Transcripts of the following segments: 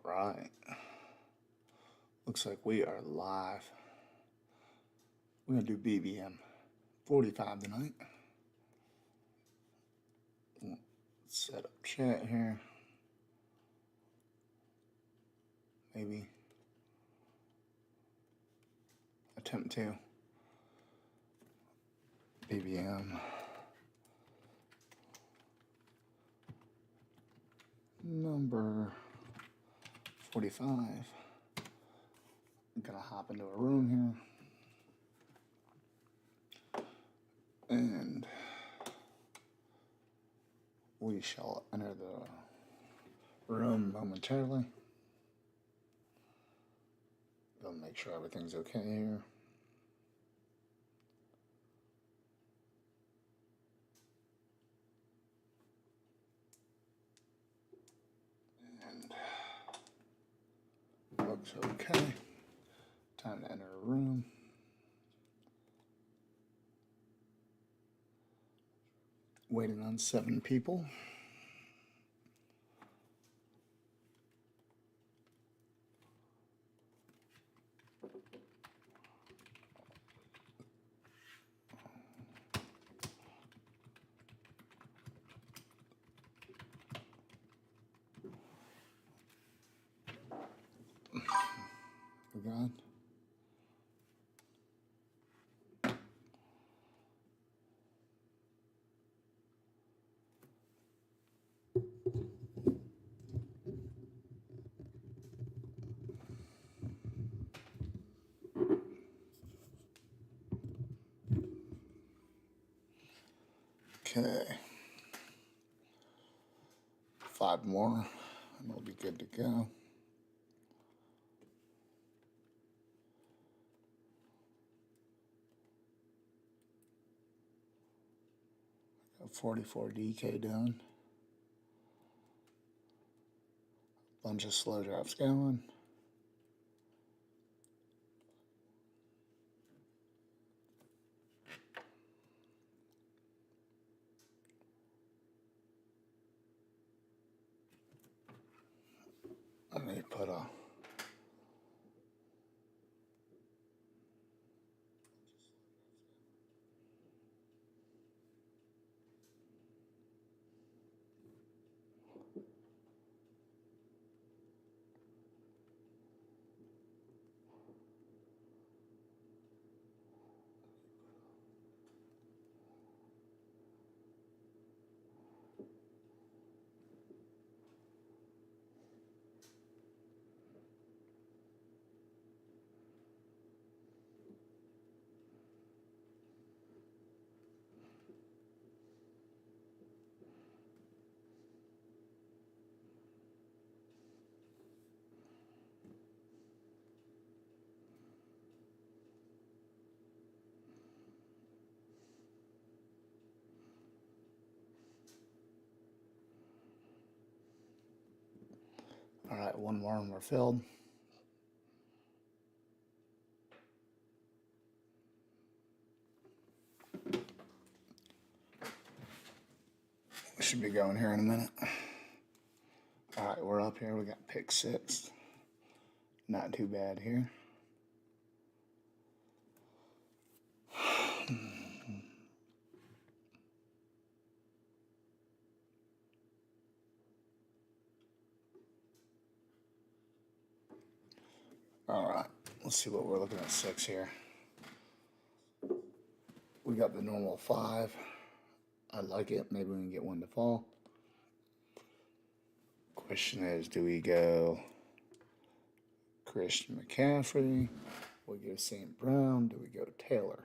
All right. Looks like we are live. We're going to do BBM 45 tonight. Set up chat here. Maybe attempt to. BBM. Number 45. I'm gonna hop into a room here. And we shall enter the room momentarily. Gonna make sure everything's okay here. And looks okay. Time to enter a room. Waiting on 7 people. We got okay. 5 more and we'll be good to go. 44 DK done. Bunch of slow drops going. Let me put a all right, 1 more and we're filled. We should be going here in a minute. All right, we're up here. We got pick 6. Not too bad here. All right, let's see what we're looking at 6 here. We got the normal 5. I like it. Maybe we can get 1 to fall. Question is, do we go Christian McCaffrey? We go St. Brown? Do we go Taylor?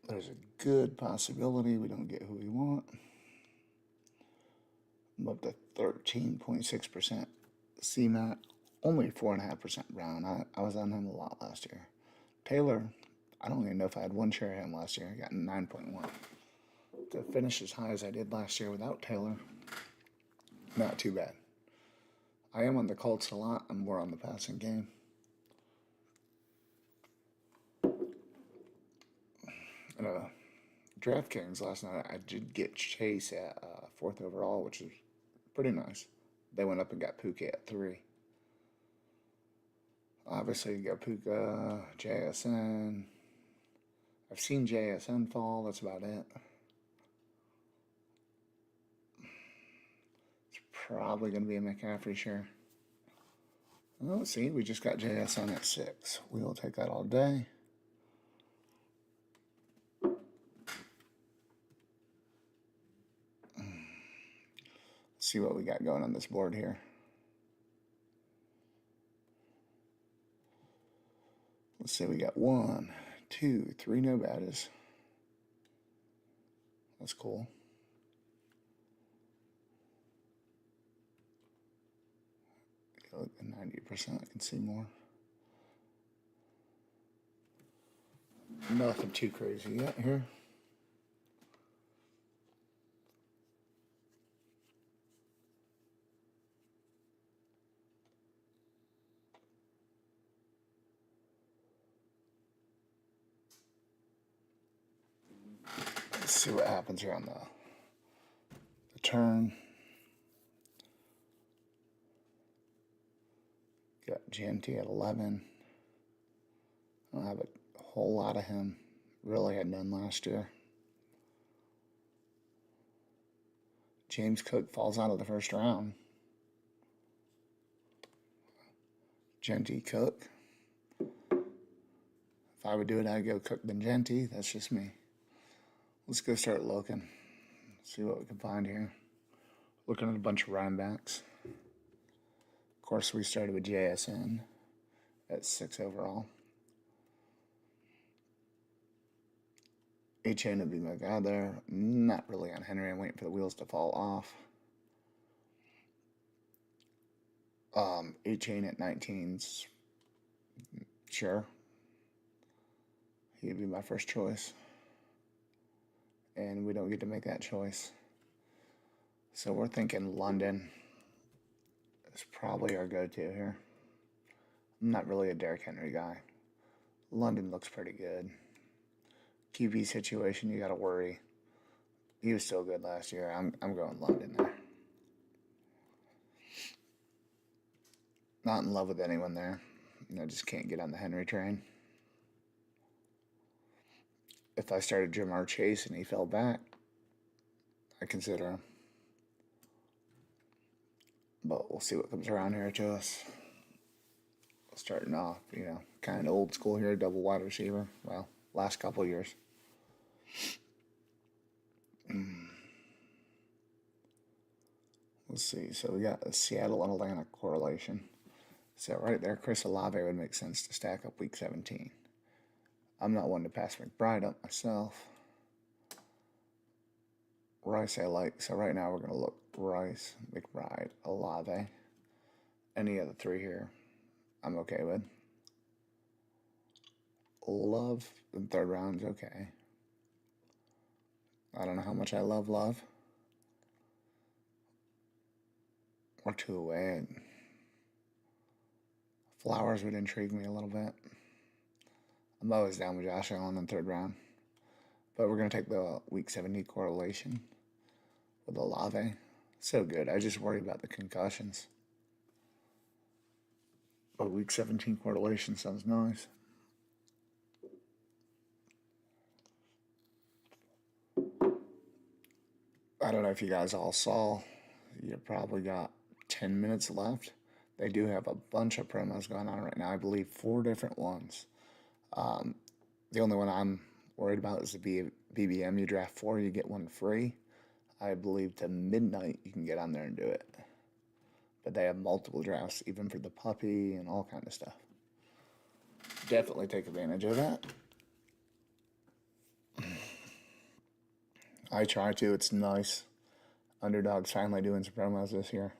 There's a good possibility we don't get who we want. I'm up to 13.6% CMAT, only 4.5% Brown. I was on him a lot last year. Taylor, I don't even know if I had 1 share of him last year. I got 9.1. To finish as high as I did last year without Taylor, not too bad. I am on the Colts a lot. I'm more on the passing game. DraftKings last night, I did get Chase at 4th overall, which is Pretty nice. They went up and got Puka at 3. Obviously, you got Puka, JSN. I've seen JSN fall. That's about it. It's probably going to be a McCaffrey share. Well, let's see. We just got JSN at 6. We will take that all day. Let's see what we got going on this board here. Let's see. We got 1, 2, 3 no batters. That's cool. Look at 90%. I can see more. Nothing too crazy yet here. Let's see what happens here on the turn. Got GNT at 11. I don't have a whole lot of him. Really had none last year. James Cook falls out of the first round. Genty Cook. If I would do it, I'd go Cook then Genty. That's just me. Let's go start looking. See what we can find here. Looking at a bunch of running backs. Of course, we started with JSN at 6 overall. A-Chain would be my guy there. Not really on Henry. I'm waiting for the wheels to fall off. A-Chain at 19's. Sure. He'd be my first choice. And we don't get to make that choice. So we're thinking London is probably our go-to here. I'm not really a Derrick Henry guy. London looks pretty good. QB situation, you got to worry. He was still good last year. I'm going London there. Not in love with anyone there. I just can't get on the Henry train. If I started Jamar Chase and he fell back, I consider him. But we'll see what comes around here to us. Starting off, kind of old school here, double wide receiver. Well, last couple years. Let's see. So we got a Seattle and Atlanta correlation. So right there, Chris Olave would make sense to stack up week 17. I'm not one to pass McBride up myself. Rice I like. So right now we're going to look Rice, McBride, Olave. Any of the 3 here, I'm okay with. Love in 3rd round's okay. I don't know how much I love Love. We're 2 away. Flowers would intrigue me a little bit. I'm always down with Josh Allen in 3rd round. But we're going to take the week 17 correlation with Olave. So good. I just worry about the concussions. But week 17 correlation sounds nice. I don't know if you guys all saw. You probably got 10 minutes left. They do have a bunch of promos going on right now. I believe 4 different ones. The only one I'm worried about is the BBM. You draft 4, you get 1 free. I believe to midnight you can get on there and do it. But they have multiple drafts, even for the puppy and all kind of stuff. Definitely take advantage of that. I try to. It's nice. Underdog's finally doing some promos this year.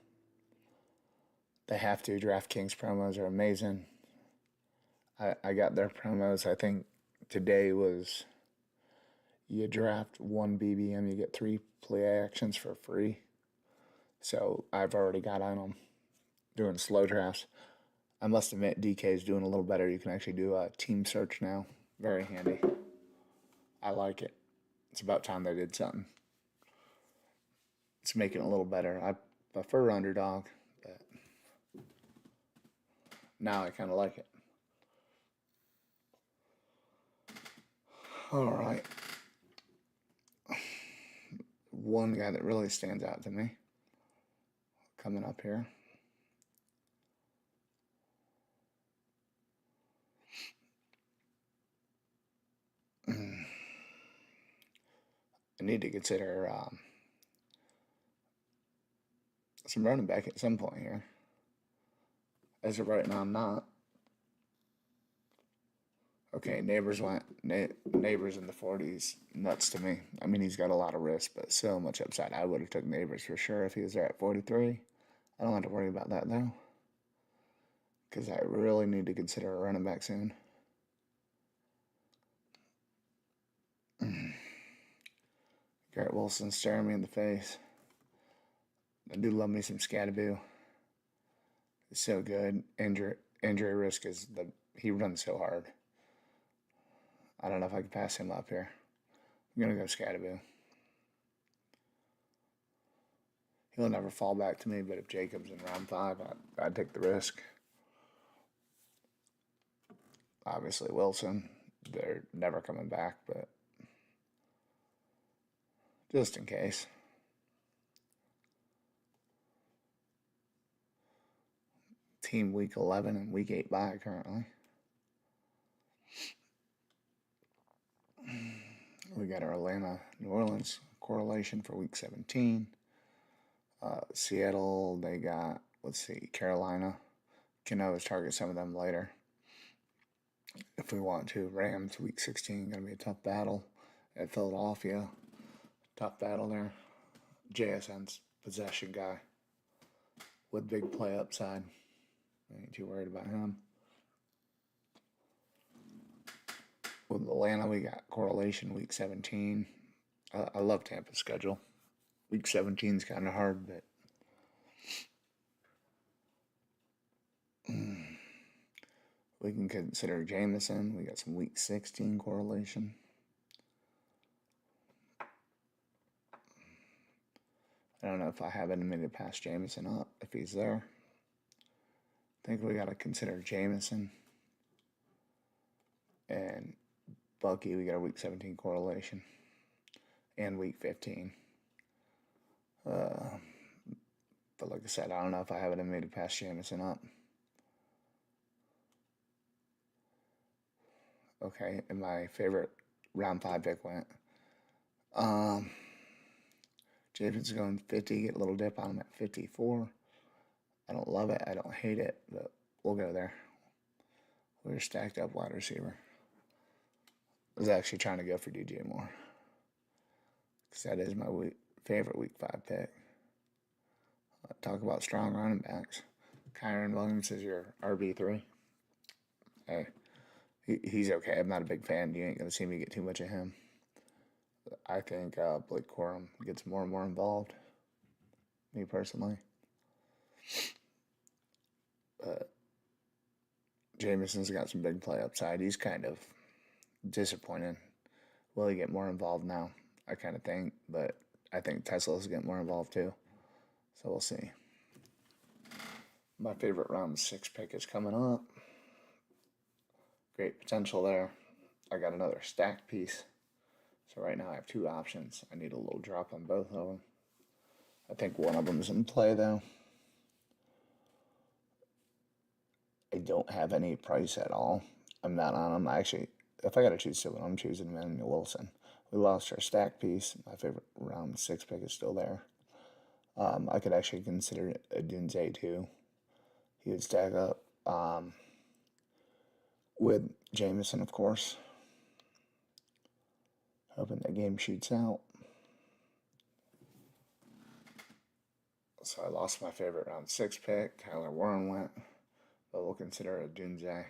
They have to. DraftKings promos are amazing. I got their promos. I think today was you draft 1 BBM, you get 3 play actions for free. So I've already got on them doing slow drafts. I must admit, DK is doing a little better. You can actually do a team search now. Very handy. I like it. It's about time they did something. It's making it a little better. prefer underdog, but now I kind of like it. All right. One guy that really stands out to me coming up here. I need to consider some running back at some point here. As of right now, I'm not. Okay, Neighbors Neighbors in the 40s. Nuts to me. I mean, he's got a lot of risk, but so much upside. I would have took Neighbors for sure if he was there at 43. I don't have to worry about that though, because I really need to consider a running back soon. Garrett Wilson staring me in the face. I do love me some Scattaboo. It's so good. Injury risk is he runs so hard. I don't know if I can pass him up here. I'm gonna go Scattaboo. He'll never fall back to me, but if Jacob's in round 5, I'd take the risk. Obviously Wilson, they're never coming back, but just in case. Team week 11 and week 8 bye currently. We got our Atlanta, New Orleans correlation for week 17. Seattle, they got, let's see, Carolina. Can always target some of them later if we want to. Rams, week 16, going to be a tough battle at Philadelphia. Tough battle there. JSN's possession guy with big play upside. I ain't too worried about him. With Atlanta, we got correlation week 17. I love Tampa's schedule. Week 17 is kind of hard, but we can consider Jameson. We got some week 16 correlation. I don't know if I have any minute to pass Jameson up if he's there. I think we got to consider Jameson. And Bucky, we got a week 17 correlation. And week 15. But like I said, I don't know if I have it in me to pass Jameson up. Okay, and my favorite round 5 pick went. Jason's going 50, get a little dip on him at 54. I don't love it, I don't hate it, but we'll go there. We're stacked up wide receiver. I was actually trying to go for DJ Moore, because that is my favorite week 5 pick. Talk about strong running backs. Kyron Williams is your RB3. Hey, he's okay. I'm not a big fan. You ain't going to see me get too much of him. I think Blake Corum gets more and more involved, me personally. Jameson's got some big play upside. He's kind of disappointed. Will he get more involved now? I kind of think, but I think Tesla's getting more involved too. So we'll see. My favorite round 6 pick is coming up. Great potential there. I got another stacked piece. So right now I have 2 options. I need a little drop on both of them. I think one of them is in play though. I don't have any price at all. I'm not on them. Actually, if I got to choose someone, I'm choosing Emmanuel Wilson. We lost our stack piece. My favorite round 6 pick is still there. I could actually consider a Dunze too. He would stack up with Jameson, of course. Hoping that game shoots out. So I lost my favorite round 6 pick. Tyler Warren went. But we'll consider a Dunze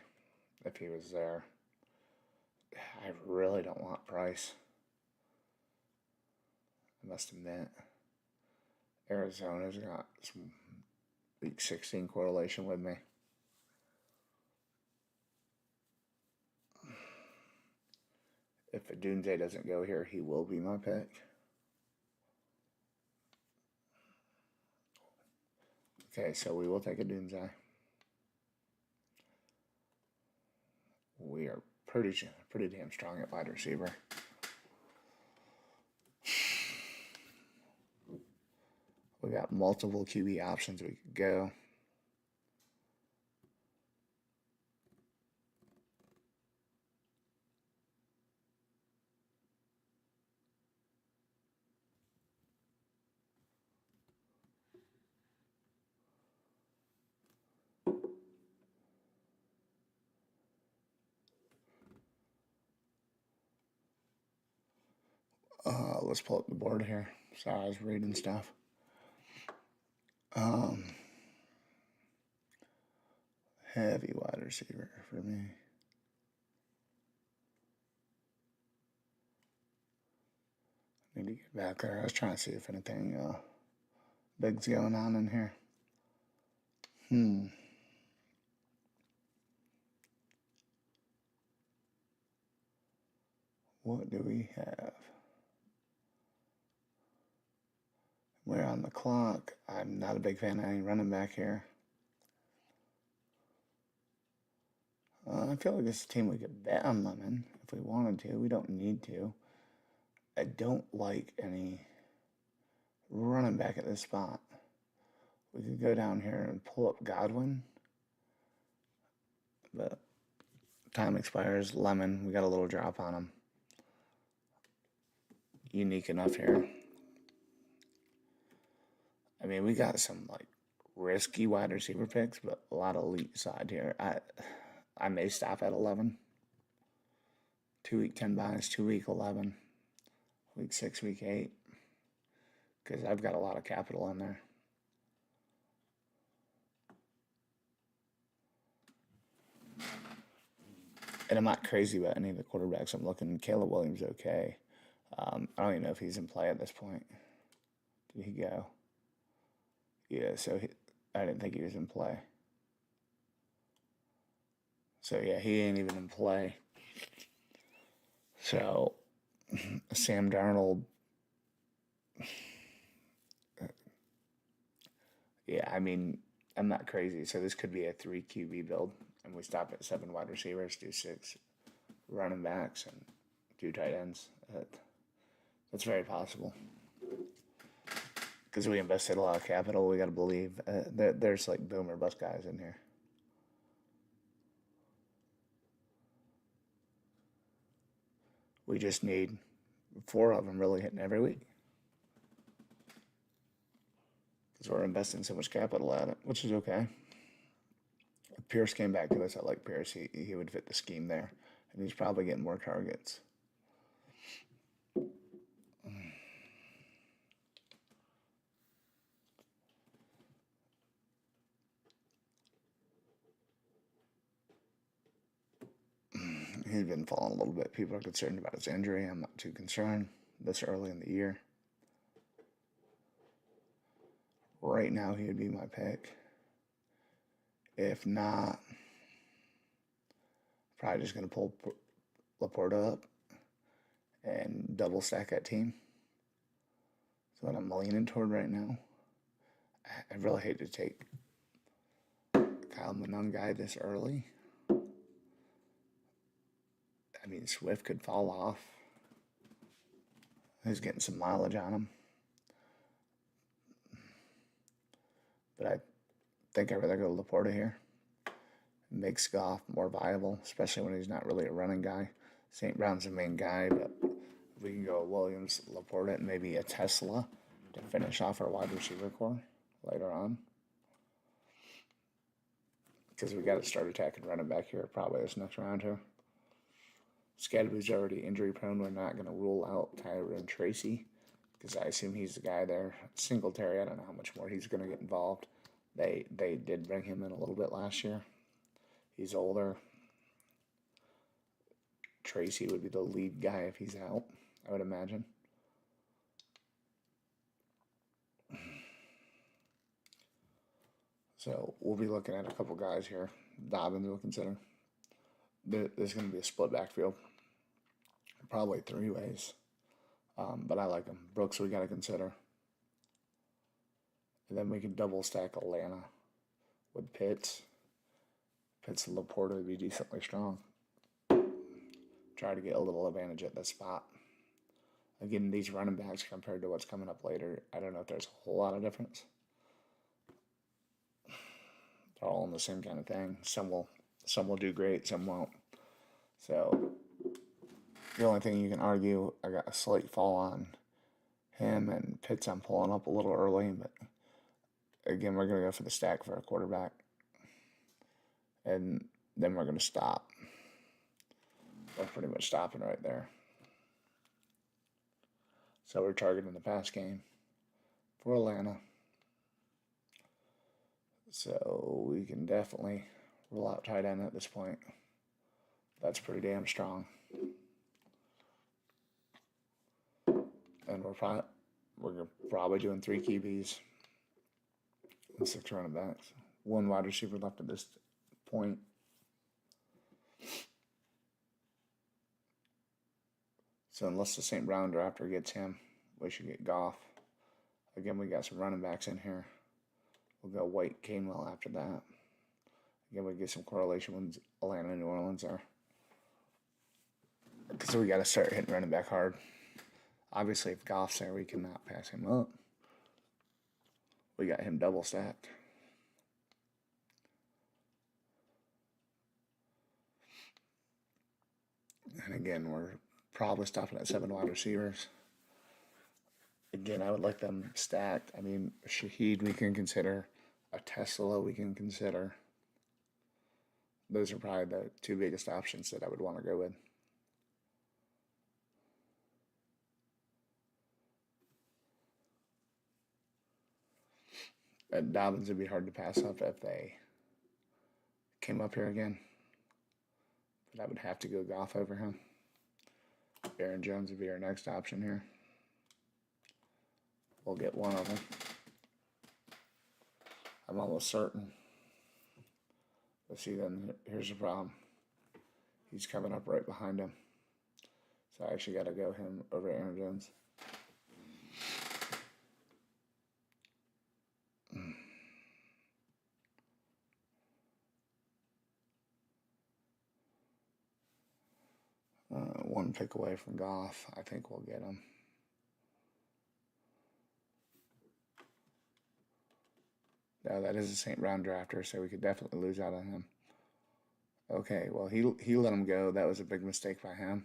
if he was there. I really don't want Price. I must admit. Arizona's got some week 16 correlation with me. If a Dunze doesn't go here, he will be my pick. Okay, so we will take a Doomsday. We are pretty damn strong at wide receiver. We got multiple QB options we could go. Let's pull up the board here. Sorry, I was reading stuff. Heavy wide receiver for me. Need to get back there. I was trying to see if anything big's going on in here. What do we have? We're on the clock. I'm not a big fan of any running back here. I feel like this is a team we could bet on Lemon if we wanted to. We don't need to. I don't like any running back at this spot. We could go down here and pull up Godwin. But time expires. Lemon, we got a little drop on him. Unique enough here. I mean, we got some like risky wide receiver picks, but a lot of elite side here. I may stop at 11. 2 week 10 buys, 2 week 11, week 6, week 8, because I've got a lot of capital in there. And I'm not crazy about any of the quarterbacks I'm looking. Caleb Williams, okay. I don't even know if he's in play at this point. Did he go? Yeah, so I didn't think he was in play. So yeah, he ain't even in play. So Sam Darnold, yeah, I mean, I'm not crazy. So this could be a 3 QB build, and we stop at 7 wide receivers, do 6 running backs, and 2 tight ends. That's very possible. Because we invested a lot of capital, we got to believe there's like boom or bust guys in here. We just need 4 of them really hitting every week. Because we're investing so much capital at it, which is okay. If Pierce came back to us, I like Pierce. He would fit the scheme there. And he's probably getting more targets. He's been falling a little bit. People are concerned about his injury. I'm not too concerned this early in the year. Right now, he would be my pick. If not, probably just going to pull Laporta up and double stack that team. So what I'm leaning toward right now. I really hate to take Kyle Monangai this early. I mean, Swift could fall off. He's getting some mileage on him. But I think I'd rather go Laporta here. It makes Goff more viable, especially when he's not really a running guy. St. Brown's the main guy, but we can go Williams, Laporta, and maybe a Tesla to finish off our wide receiver core later on. Because we got to start attacking running back here probably this next round here. Scadaboo's already injury prone. We're not going to rule out Tyron Tracy because I assume he's the guy there. Singletary, I don't know how much more he's going to get involved. They did bring him in a little bit last year. He's older. Tracy would be the lead guy if he's out, I would imagine. So we'll be looking at a couple guys here. Dobbins we'll consider. There's going to be a split backfield. Probably 3 ways. But I like him. Brooks we got to consider. And then we can double stack Atlanta with Pitts. Pitts and Laporta would be decently strong. Try to get a little advantage at this spot. Again, these running backs compared to what's coming up later, I don't know if there's a whole lot of difference. They're all in the same kind of thing. Some will do great, some won't. So the only thing you can argue, I got a slight fall on him, and Pitts I'm pulling up a little early, but again, we're going to go for the stack for a quarterback. And then we're going to stop. We're pretty much stopping right there. So we're targeting the pass game for Atlanta. So we can definitely roll out tight end at this point. That's pretty damn strong. And we're probably doing 3 QBs and 6 running backs. 1 wide receiver left at this point. So unless the St. Brown drafter gets him, we should get Goff. Again, we got some running backs in here. We'll go White, Gainwell after that. Again, we get some correlation with Atlanta and New Orleans there. So we got to start hitting running back hard. Obviously, if Goff's there, we cannot pass him up. We got him double stacked. And again, we're probably stopping at 7 wide receivers. Again, I would like them stacked. I mean, Shaheed we can consider. A Tesla we can consider. Those are probably the 2 biggest options that I would want to go with. Dobbins would be hard to pass up if they came up here again. But I would have to go Goff over him. Aaron Jones would be our next option here. We'll get one of them. I'm almost certain. But see, then here's the problem. He's coming up right behind him. So I actually got to go him over Aaron Jones. One pick away from Goff. I think we'll get him. No, that is a St. Brown drafter, so we could definitely lose out on him. Okay, well, he let him go. That was a big mistake by him.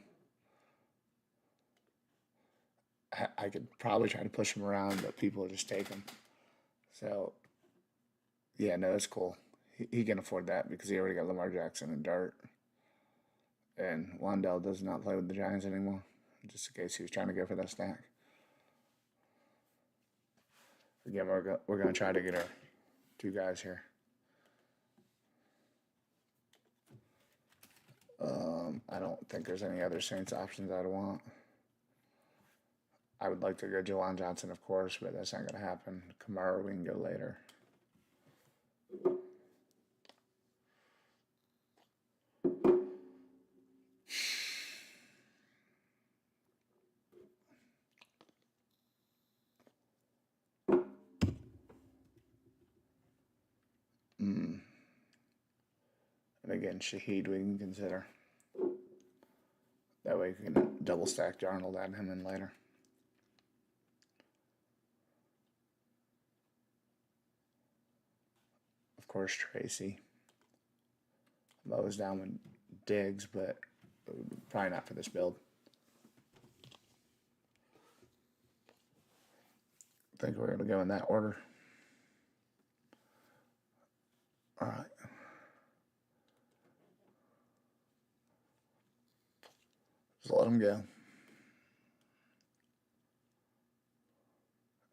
I could probably try to push him around, but people will just take him. So, yeah, no, that's cool. He can afford that because he already got Lamar Jackson and Dart. And Wandell does not play with the Giants anymore, just in case he was trying to go for that stack. Again, we're going to try to get our 2 guys here. I don't think there's any other Saints options I'd want. I would like to go Jawan Johnson, of course, but that's not going to happen. Kamara, we can go later. And again, Shaheed we can consider. That way we can double stack Darnold, add him in later. Of course, Tracy. I was down with Diggs, but probably not for this build. I think we're going to go in that order. All right. Just let him go.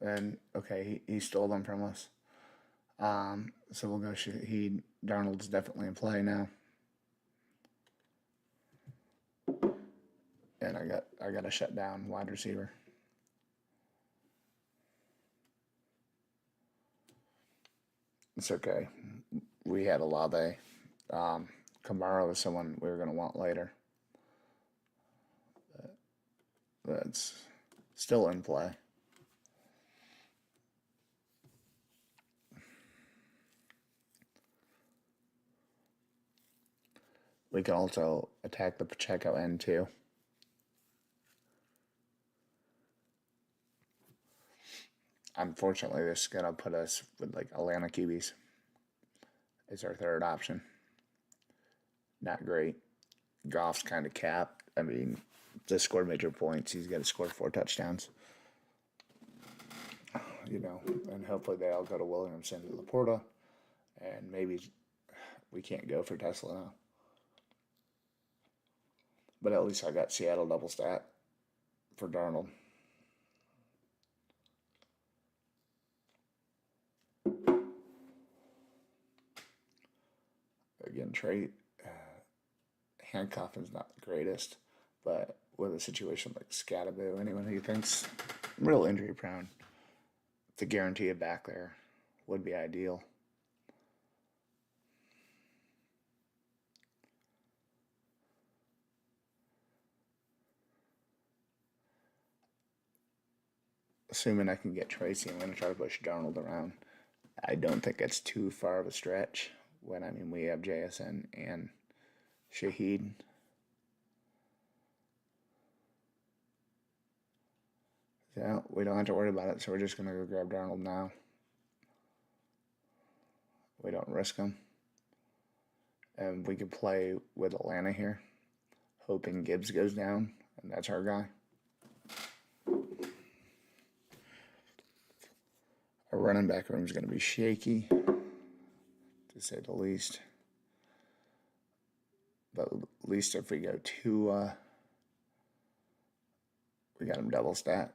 And, okay, he stole them from us. So we'll go Shaheed. Darnold's definitely in play now. And I got to shut down wide receiver. It's okay. We had Olave. Kamara is someone we were going to want later. That's still in play. We can also attack the Pacheco end too. Unfortunately, this is going to put us with like Atlanta QBs. Is our third option. Not great. Goff's kind of capped. I mean, to score major points, he's got to score 4 touchdowns. You know, and hopefully they all go to Williamson to Laporta. And maybe we can't go for Tesla now. But at least I got Seattle double stat for Darnold. Again, Trey handcuffing is not the greatest, but with a situation like Scatterbo, anyone who thinks real injury prone, to guarantee a back there would be ideal. Assuming I can get Tracy, I'm going to try to push Darnold around. I don't think it's too far of a stretch when, I mean, we have JSN and Shaheed. So we don't have to worry about it, so we're just going to go grab Darnold now. We don't risk him. And we could play with Atlanta here, hoping Gibbs goes down, and that's our guy. Our running back room is going to be shaky, to say the least. But at least if we go to, we got him double stat.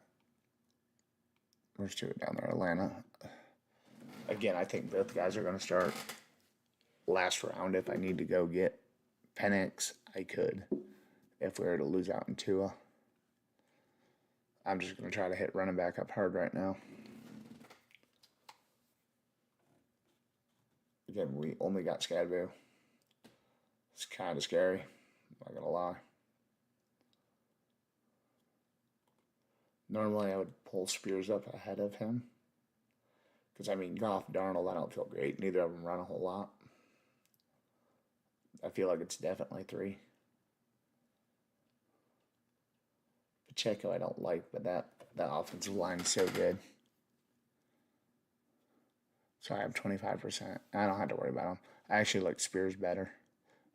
Where's two down there? Atlanta. Again, I think both guys are going to start last round. If I need to go get Penix, I could. If we were to lose out in Tua. I'm just going to try to hit running back up hard right now. Again, we only got Scadbo. It's kind of scary. I'm not going to lie. Normally, I would pull Spears up ahead of him. Because, I mean, Goff, Darnold, I don't feel great. Neither of them run a whole lot. I feel like it's definitely 3. Pacheco, I don't like, but that offensive line is so good. So I have 25%. I don't have to worry about them. I actually like Spears better.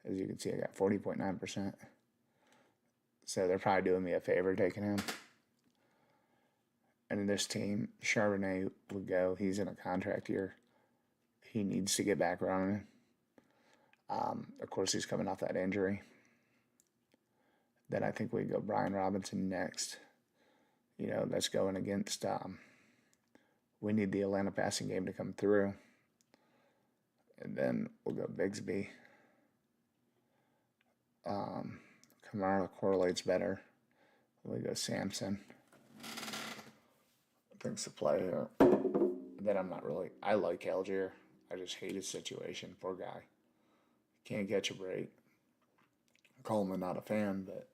As you can see, I got 40.9%. So they're probably doing me a favor taking him. And in this team, Charbonnet would go. He's in a contract year. He needs to get back running. Of course, he's coming off that injury. Then I think we go Brian Robinson next. You know, that's going against... we need the Atlanta passing game to come through. And then we'll go Bigsby. Kamara correlates better. We go Samson. I think's the play here. Then I'm not really... I like Algier. I just hate his situation. Poor guy. Can't catch a break. Coleman, not a fan, but...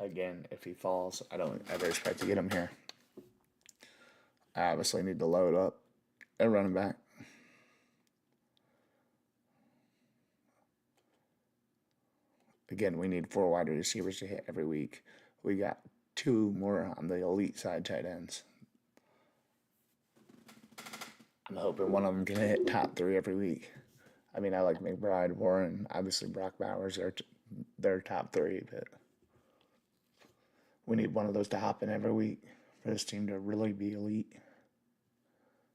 Again, if he falls, I don't ever expect to get him here. I obviously need to load up a running back. Again, we need 4 wide receivers to hit every week. We got 2 more on the elite side tight ends. I'm hoping one of them can hit top 3 every week. I mean, I like McBride, Warren, obviously Brock Bowers. They're top 3, but we need one of those to hop in every week for this team to really be elite.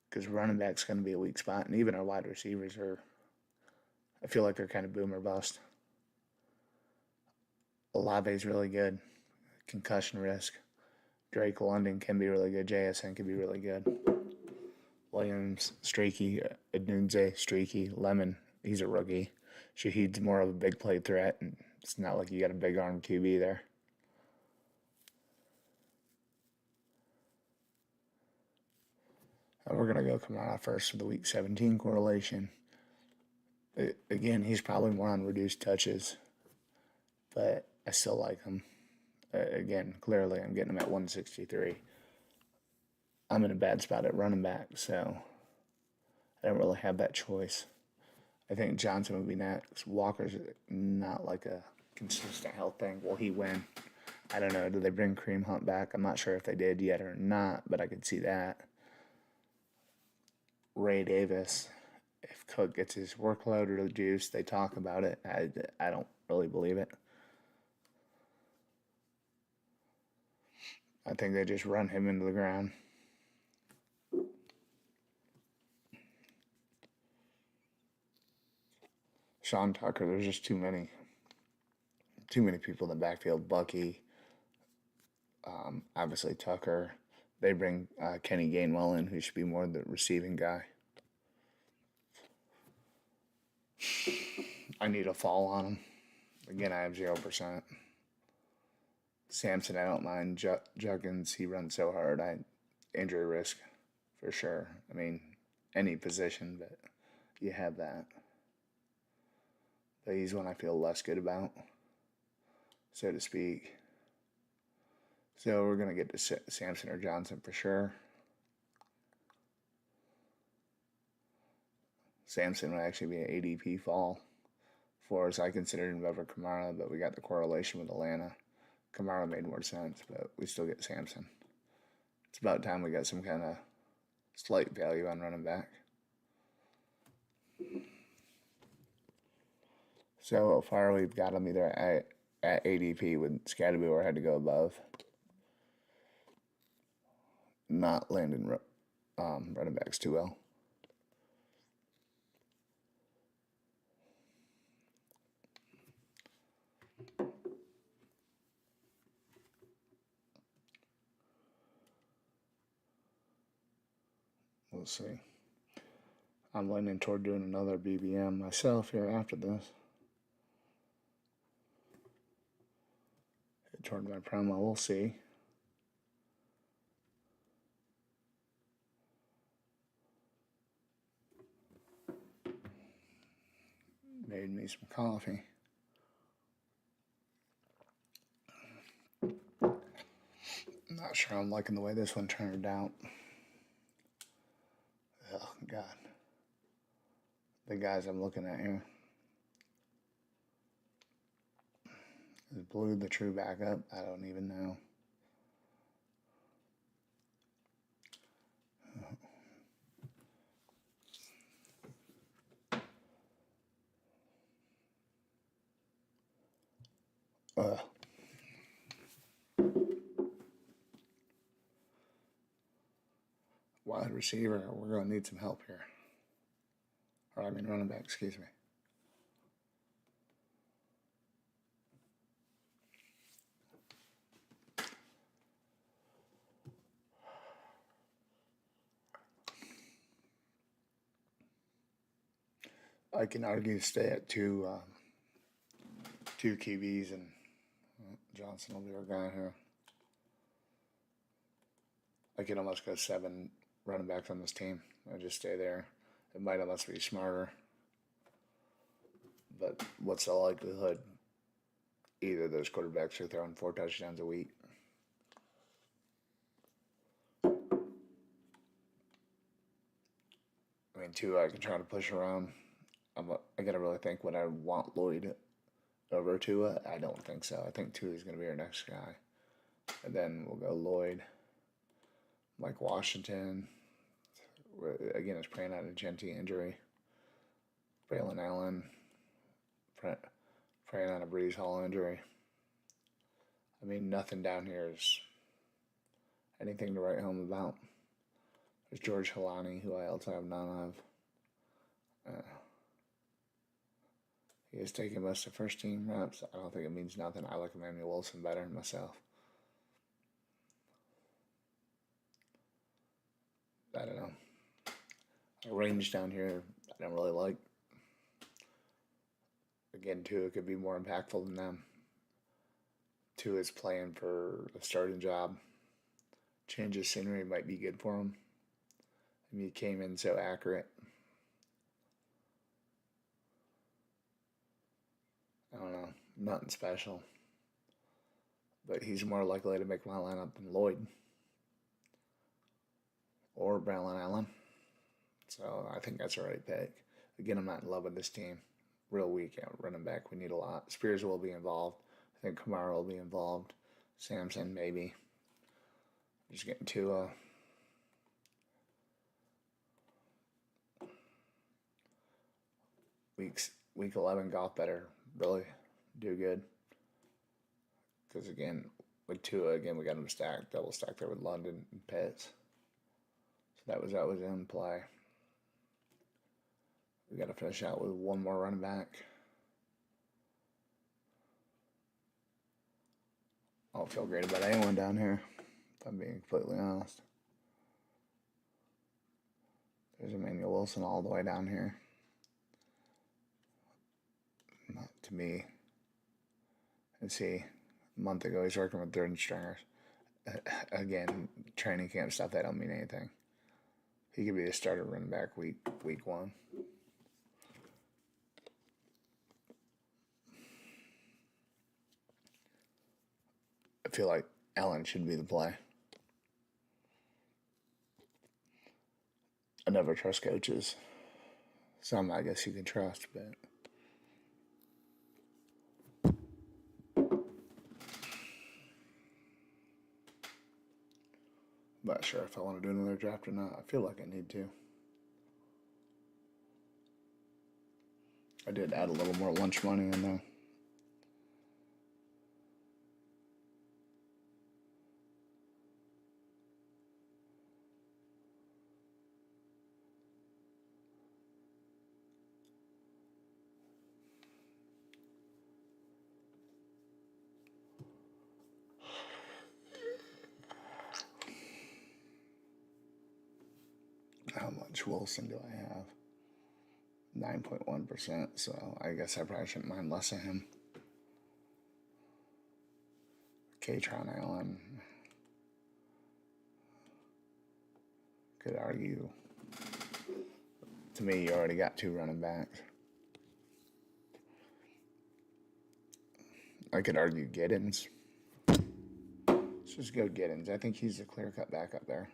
Because running back's going to be a weak spot, and even our wide receivers are, I feel like they're kind of boom or bust. Olave's really good. Concussion risk. Drake London can be really good. JSN can be really good. Williams, streaky. Ednunze, streaky. Lemon, he's a rookie. Shaheed's more of a big play threat, and it's not like you got a big arm QB there. And we're going to go Kamara first for the Week 17 correlation. Again, he's probably more on reduced touches, but I still like him. Again, clearly I'm getting him at 163. I'm in a bad spot at running back, so I don't really have that choice. I think Johnson would be next. Walker's not like a consistent health thing. Will he win? I don't know. Do they bring Kareem Hunt back? I'm not sure if they did yet or not, but I could see that. Ray Davis, if Cook gets his workload reduced, they talk about it. I don't really believe it. I think they just run him into the ground. Sean Tucker, there's just too many people in the backfield. Bucky, obviously Tucker. They bring Kenny Gainwell in, who should be more the receiving guy. I need a fall on him. Again, I have 0%. Sampson, I don't mind. Juggins, he runs so hard. Injury risk for sure. I mean, any position, but you have that. But he's one I feel less good about, so to speak. So we're going to get to Sampson or Johnson for sure. Sampson would actually be an ADP fall for us. I considered him over Kamara, but we got the correlation with Atlanta. Kamara made more sense, but we still get Sampson. It's about time we got some kind of slight value on running back. So far we've got him either at ADP with Scadaboo or had to go above. Not landing running backs too well. We'll see. I'm leaning toward doing another BBM myself here after this. Head toward my promo, we'll see. Made me some coffee. Not sure I'm liking the way this one turned out. Oh, God. The guys I'm looking at here. Is Blue the true backup? I don't even know. Wide receiver, we're going to need some help here. Or I mean running back, excuse me. I can argue stay at two QBs, and Johnson will be our guy here. I can almost go 7 running backs on this team. I just stay there. It might almost be smarter. But what's the likelihood either of those quarterbacks are throwing 4 touchdowns a week? I mean, 2 I can try to push around. I got to really think when I want Lloyd over Tua. I don't think so. I think Tua is going to be our next guy. And then we'll go Lloyd, Mike Washington. Again, it's praying out a Genti injury. Braylon Allen, praying on a Breeze Hall injury. I mean, nothing down here is anything to write home about. There's George Halani, who I also have none of. He is taking most of first team reps. I don't think it means nothing. I like Emmanuel Wilson better myself. I don't know. A range down here I don't really like. Again, Tua could be more impactful than them. Tua is playing for a starting job. Change of scenery might be good for him. I mean, he came in so accurate. I don't know. Nothing special. But he's more likely to make my lineup than Lloyd. Or Braylon Allen. So I think that's a right pick. Again, I'm not in love with this team. Real weak at running back. We need a lot. Spears will be involved. I think Kamara will be involved. Samson, maybe. Just getting to week 11 golf better really do good. Because again, with Tua, again, we got him stacked, double stacked there with London and Pitts. So that was in play. We got to finish out with one more running back. I don't feel great about anyone down here, if I'm being completely honest. There's Emmanuel Wilson all the way down here. Not to me. And see, a month ago he's working with third stringers. Again, training camp stuff, that don't mean anything. He could be the starter running back week 1. I feel like Allen should be the play. I never trust coaches. Some I guess you can trust, but I'm not sure if I want to do another draft or not. I feel like I need to. I did add a little more lunch money in there. How much Wilson do I have? 9.1%, so I guess I probably shouldn't mind less of him. Katron Allen. Could argue. To me, you already got 2 running backs. I could argue Giddens. Let's just go Giddens. I think he's a clear-cut backup there.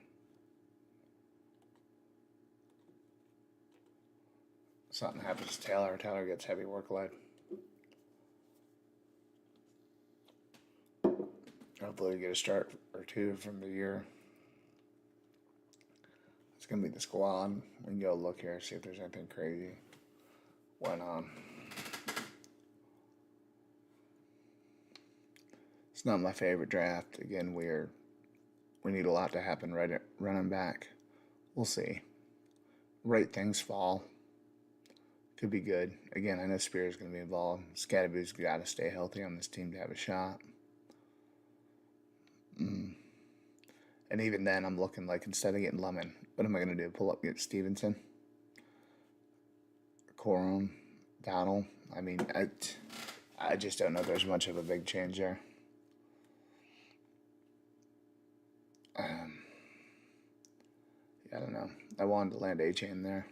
Something happens to Taylor. Taylor gets heavy workload. Hopefully we get a start or 2 from the year. It's going to be the squad. We can go look here, see if there's anything crazy went on. It's not my favorite draft. Again, we need a lot to happen right at running back. We'll see. Right things fall. Could be good. Again, I know Spears is going to be involved. Scadaboo's got to stay healthy on this team to have a shot. And even then, I'm looking like instead of getting Lemon, what am I going to do? Pull up, get Stevenson, Corum, Dowdle. I mean, I just don't know if there's much of a big change there. I don't know. I wanted to land A-Chain there.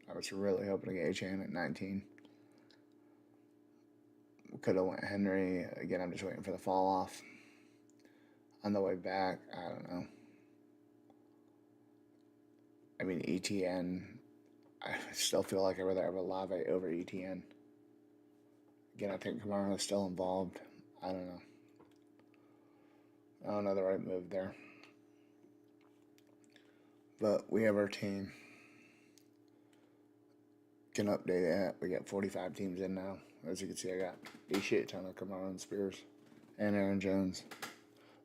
I was really hoping to get A-Chain at 19. Could have went Henry. Again, I'm just waiting for the fall off. On the way back, I don't know. I mean, ETN, I still feel like I'd rather have Olave over ETN. Again, I think Kamara is still involved. I don't know. I don't know the right move there. But we have our team. Can update that. We got 45 teams in now. As you can see, I got a shit ton of Kamara and Spears and Aaron Jones.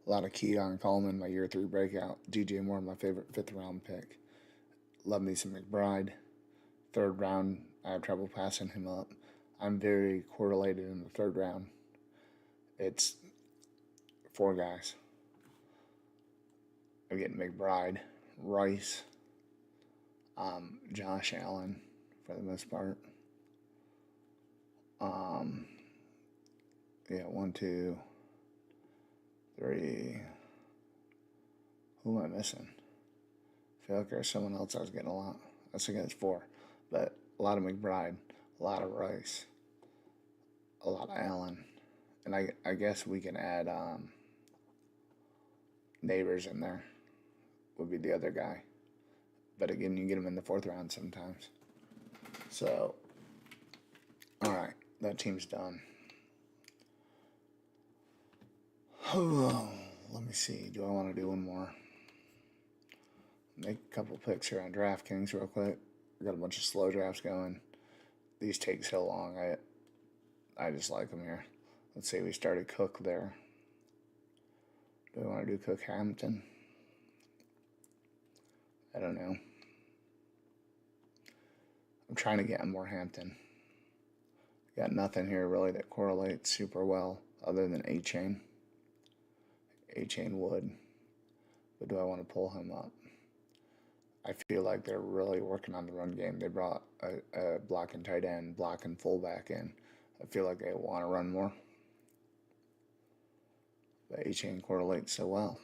A lot of Keaton Coleman, my year 3 breakout. DJ Moore, my favorite 5th round pick. Love me some McBride. 3rd round, I have trouble passing him up. I'm very correlated in the 3rd round. It's 4 guys. I'm getting McBride, Rice, Josh Allen for the most part. Yeah, 1, 2, 3. Who am I missing? I feel like there's someone else I was getting a lot. I was thinking it's 4. But a lot of McBride, a lot of Rice, a lot of Allen. And I guess we can add Neighbors in there. Would be the other guy. But again, you get him in the 4th round sometimes. So Alright, that team's done. Oh, let me see. Do I want to do one more? Make a couple picks here on DraftKings real quick. I got a bunch of slow drafts going. These take so long. I just like them here. Let's say we started Cook there. Do we want to do Cook Hampton? I don't know. I'm trying to get him more Hampton. Got nothing here really that correlates super well other than A-Chain. A-Chain would. But do I want to pull him up? I feel like they're really working on the run game. They brought a blocking tight end, blocking fullback in. I feel like they want to run more. The A-Chain correlates so well.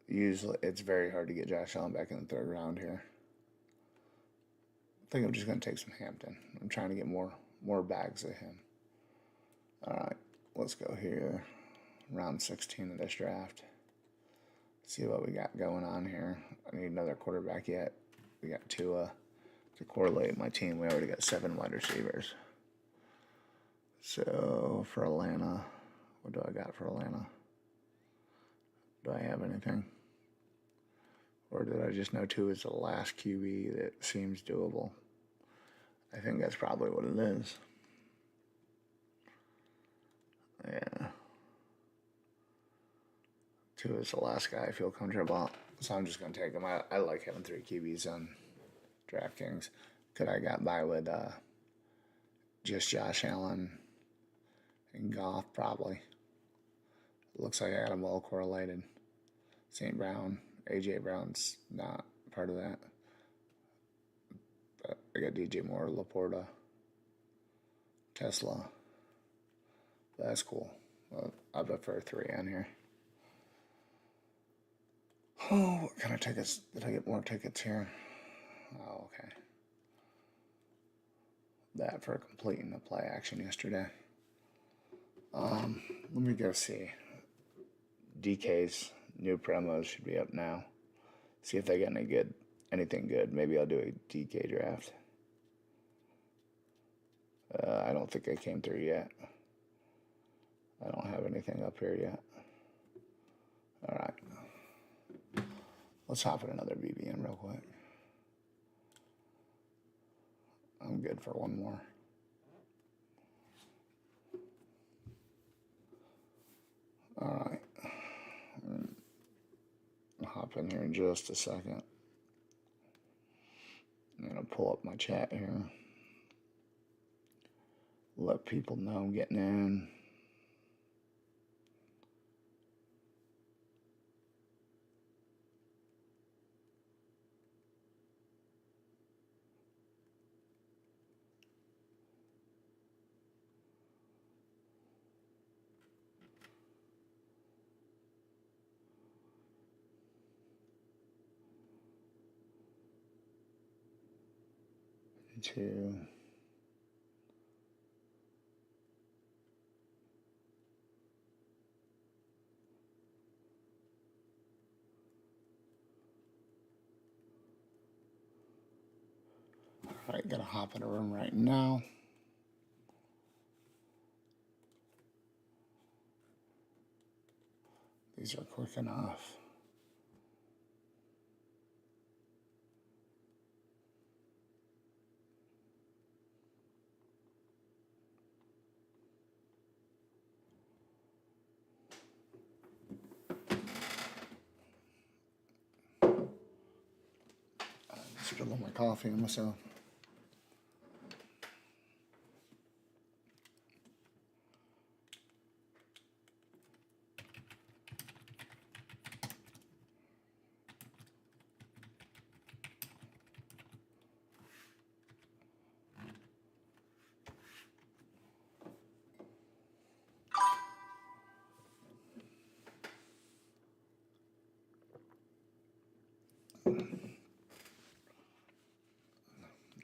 Usually, it's very hard to get Josh Allen back in the third round here. I think I'm just going to take some Hampton. I'm trying to get more bags of him. All right, let's go here. Round 16 of this draft. See what we got going on here. I need another quarterback yet. We got Tua to correlate my team. We already got 7 wide receivers. So for Atlanta, what do I got for Atlanta? Do I have anything? Or did I just know Tua is the last QB that seems doable? I think that's probably what it is. Yeah. Tua is the last guy I feel comfortable about. So I'm just going to take him. I like having 3 QBs on DraftKings. Could I got by with just Josh Allen and Goff? Probably. Looks like I got them well correlated. St. Brown, A.J. Brown's not part of that. But I got DJ Moore, Laporta, Tesla. That's cool. Well, I prefer 3 on here. Oh, what kind of tickets? Did I get more tickets here? Oh, okay. That for completing the play action yesterday. Let me go see. DK's new promos should be up now. See if they got anything good. Maybe I'll do a DK draft. I don't think they came through yet. I don't have anything up here yet. All right. Let's hop in another BBM real quick. I'm good for one more. All right. I'll hop in here in just a second. I'm going to pull up my chat here. Let people know I'm getting in. To all right, gotta hop in a room right now. These are quick enough. Spilling my coffee on myself.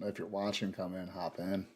If you're watching, come in, hop in.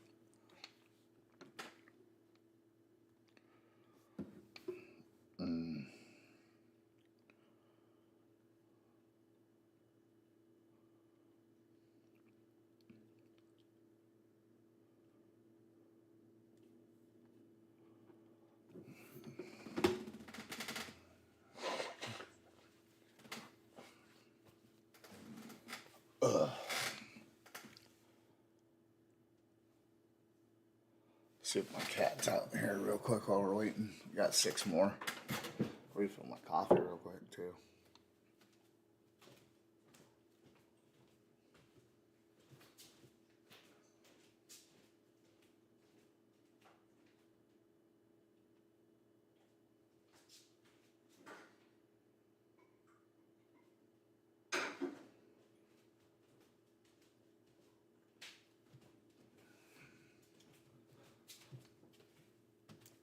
See if my cat's out here real quick while we're waiting. We got 6 more. Refill my coffee real quick too.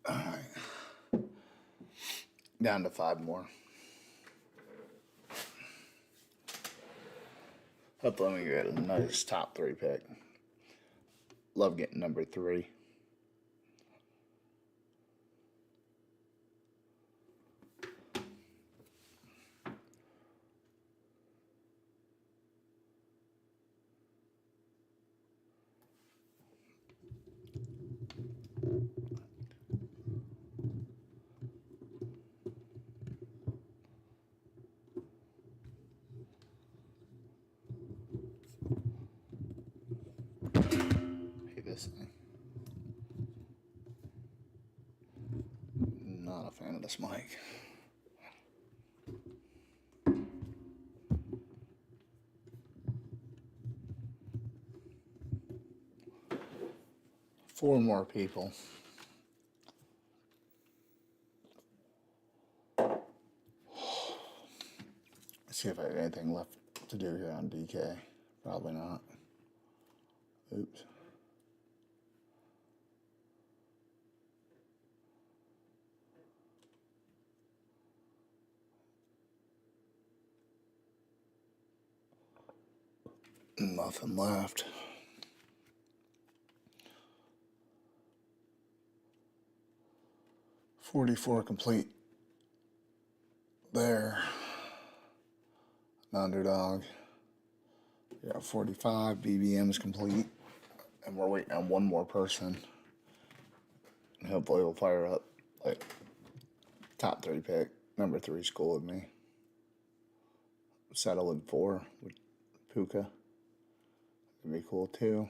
Alright. Down to 5 more. Hopefully we get a nice top 3 pick. Love getting number 3. Hey, this thing. Not a fan of this mic. Four more people. Let's see if I have anything left to do here on DK. Probably not. Oops. Nothing left. $44 complete. There. Underdog. We got 45. BBM is complete. And we're waiting on one more person. And hopefully we'll fire up like top 3 pick. Number 3 school with me. Settle in 4 with Puka. That'd be cool too.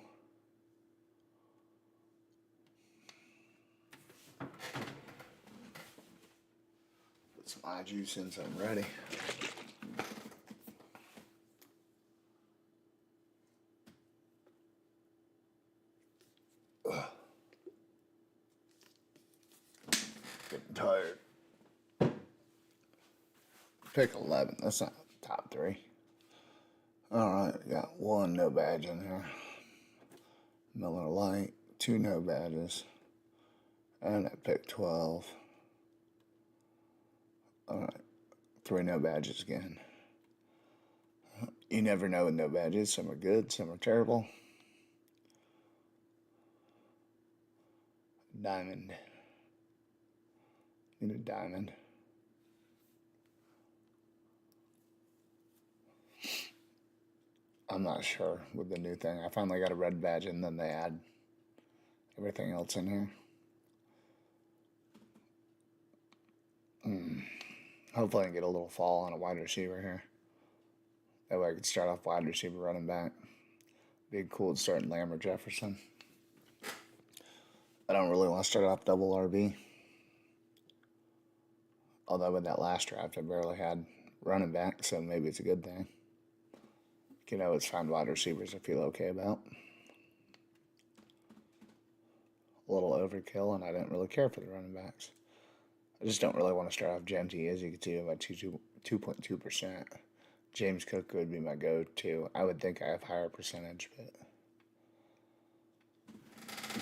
Put some eye juice in so I'm ready. Getting tired. Pick 11. That's not top 3. Alright, we got 1 no badge in here. Miller Lite. 2 no badges. And I picked 12. Alright. 3 no badges again. You never know with no badges. Some are good, some are terrible. Diamond. Need a diamond. I'm not sure with the new thing. I finally got a red badge and then they add everything else in here. Hopefully I can get a little fall on a wide receiver here. That way I could start off wide receiver running back. Be cool to start in Lamb or Jefferson. I don't really want to start off double RB. Although with that last draft I barely had running back, so maybe it's a good thing. You know, it's find wide receivers I feel okay about. A little overkill, and I didn't really care for the running backs. I just don't really want to start off Genty, as you can see, about 2.2%. James Cook would be my go-to. I would think I have higher percentage, but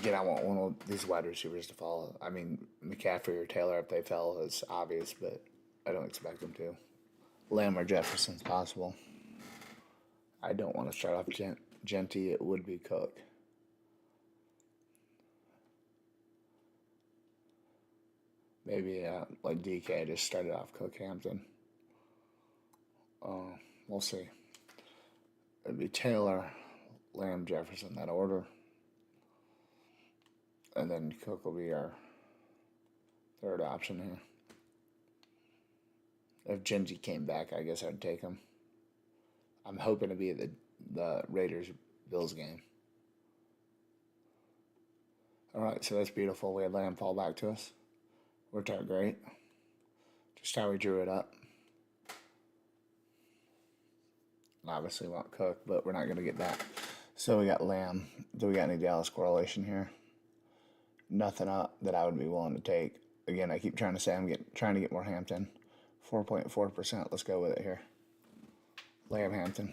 again, I want one of these wide receivers to fall. I mean, McCaffrey or Taylor, if they fell, is obvious, but I don't expect them to. Lamb or Jefferson's possible. I don't want to start off Genty. It would be Cook. Maybe like DK just started off Cook Hampton. We'll see. It'd be Taylor, Lamb, Jefferson, that order. And then Cook will be our third option here. If Genty came back, I guess I'd take him. I'm hoping to be at the the Raiders-Bills game. All right, so that's beautiful. We had Lamb fall back to us. Worked out great. Just how we drew it up. Obviously want Cook, but we're not going to get that. So we got Lamb. Do we got any Dallas correlation here? Nothing up that I would be willing to take. Again, I keep trying to say I'm trying to get more Hampton. 4.4%. Let's go with it here. Lamb Hampton.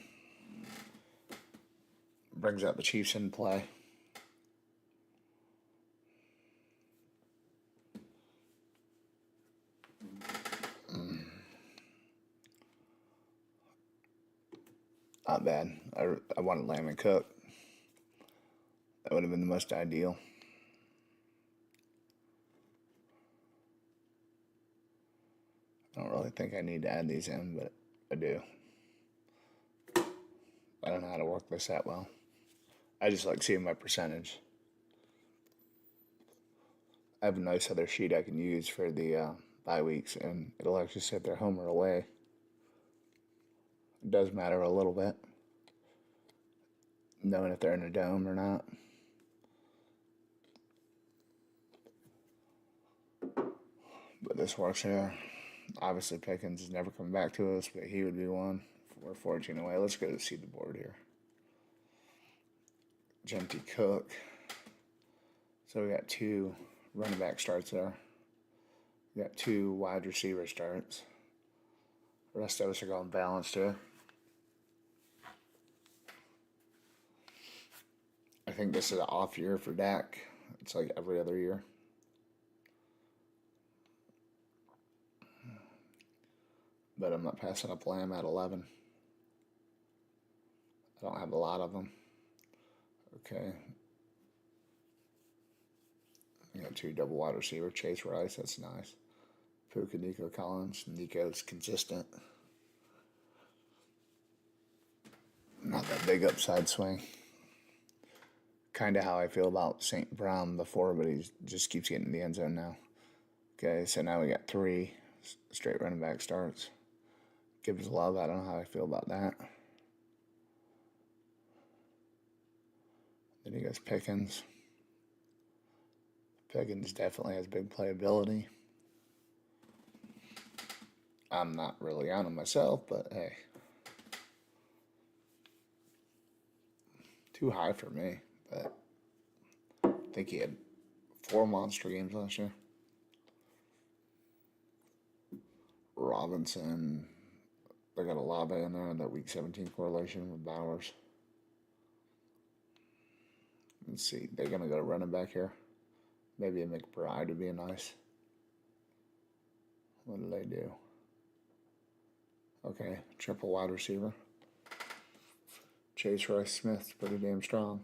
Brings up the Chiefs in play. Not bad. I wanted Lamb and Cook. That would have been the most ideal. I don't really think I need to add these in, but I do. I don't know how to work this that well. I just like seeing my percentage. I have a nice other sheet I can use for the bye weeks, and it'll actually say if they're home or away. It does matter a little bit, knowing if they're in a dome or not. But this works here. Obviously, Pickens is never coming back to us, but he would be one. We're 14 away. Let's go to see the board here. Genty Cook. So we got 2 running back starts there. We got 2 wide receiver starts. The rest of us are going balanced here. I think this is an off year for Dak. It's like every other year. But I'm not passing up Lamb at 11. I don't have a lot of them. Okay. We got 2 double wide receiver. Chase Rice, that's nice. Puka, Nico Collins. Nico's consistent. Not that big upside swing. Kind of how I feel about St. Brown before, but he just keeps getting in the end zone now. Okay, so now we got 3 straight running back starts. Gibbs Love, I don't know how I feel about that. Then he goes Pickens. Pickens definitely has big playability. I'm not really on him myself, but hey. Too high for me, but I think he had 4 monster games last year. Robinson. They got a Olave in there in that week 17 correlation with Bowers. Let's see. They're going to go running back here. Maybe a McBride would be nice. What do they do? Okay, triple wide receiver. Chase Rice Smith's pretty damn strong.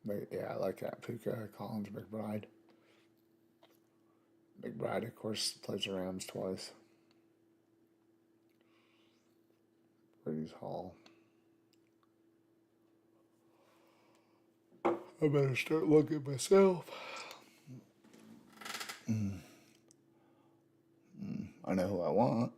But yeah, I like that. Puka, Collins, McBride. McBride, of course, plays the Rams twice. Breeze Hall. I better start looking at myself. I know who I want.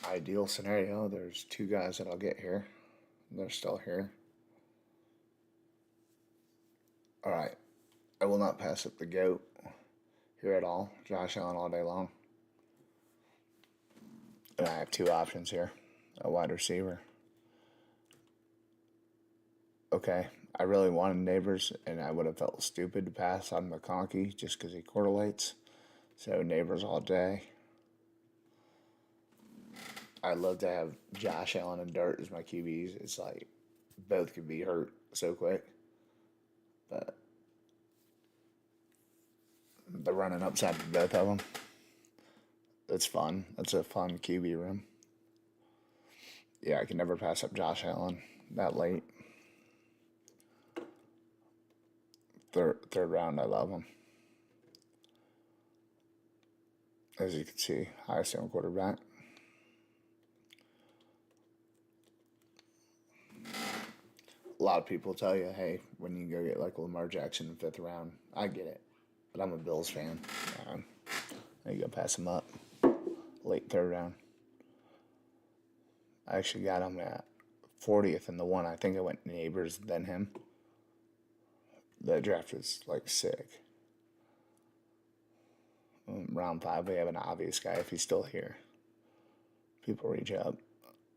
Ideal scenario, there's 2 guys that I'll get here. They're still here. All right. I will not pass up the GOAT here at all. Josh Allen all day long. And I have 2 options here. A wide receiver. Okay. I really wanted Neighbors, and I would have felt stupid to pass on McConkey just because he correlates. So Neighbors all day. I'd love to have Josh Allen and Dirt as my QBs. It's like both could be hurt so quick. But the running upside to both of them. It's fun. It's a fun QB room. Yeah, I can never pass up Josh Allen that late. Third round, I love him. as you can see, highest on quarterback. A lot of people tell you, hey, when you go get like Lamar Jackson in the 5th round, I get it. But I'm a Bills fan. You go pass him up. Late 3rd round. I actually got him at 40th in the one. I think I went Neighbors, then him. The draft was like sick. Round 5, we have an obvious guy if he's still here. People reach up.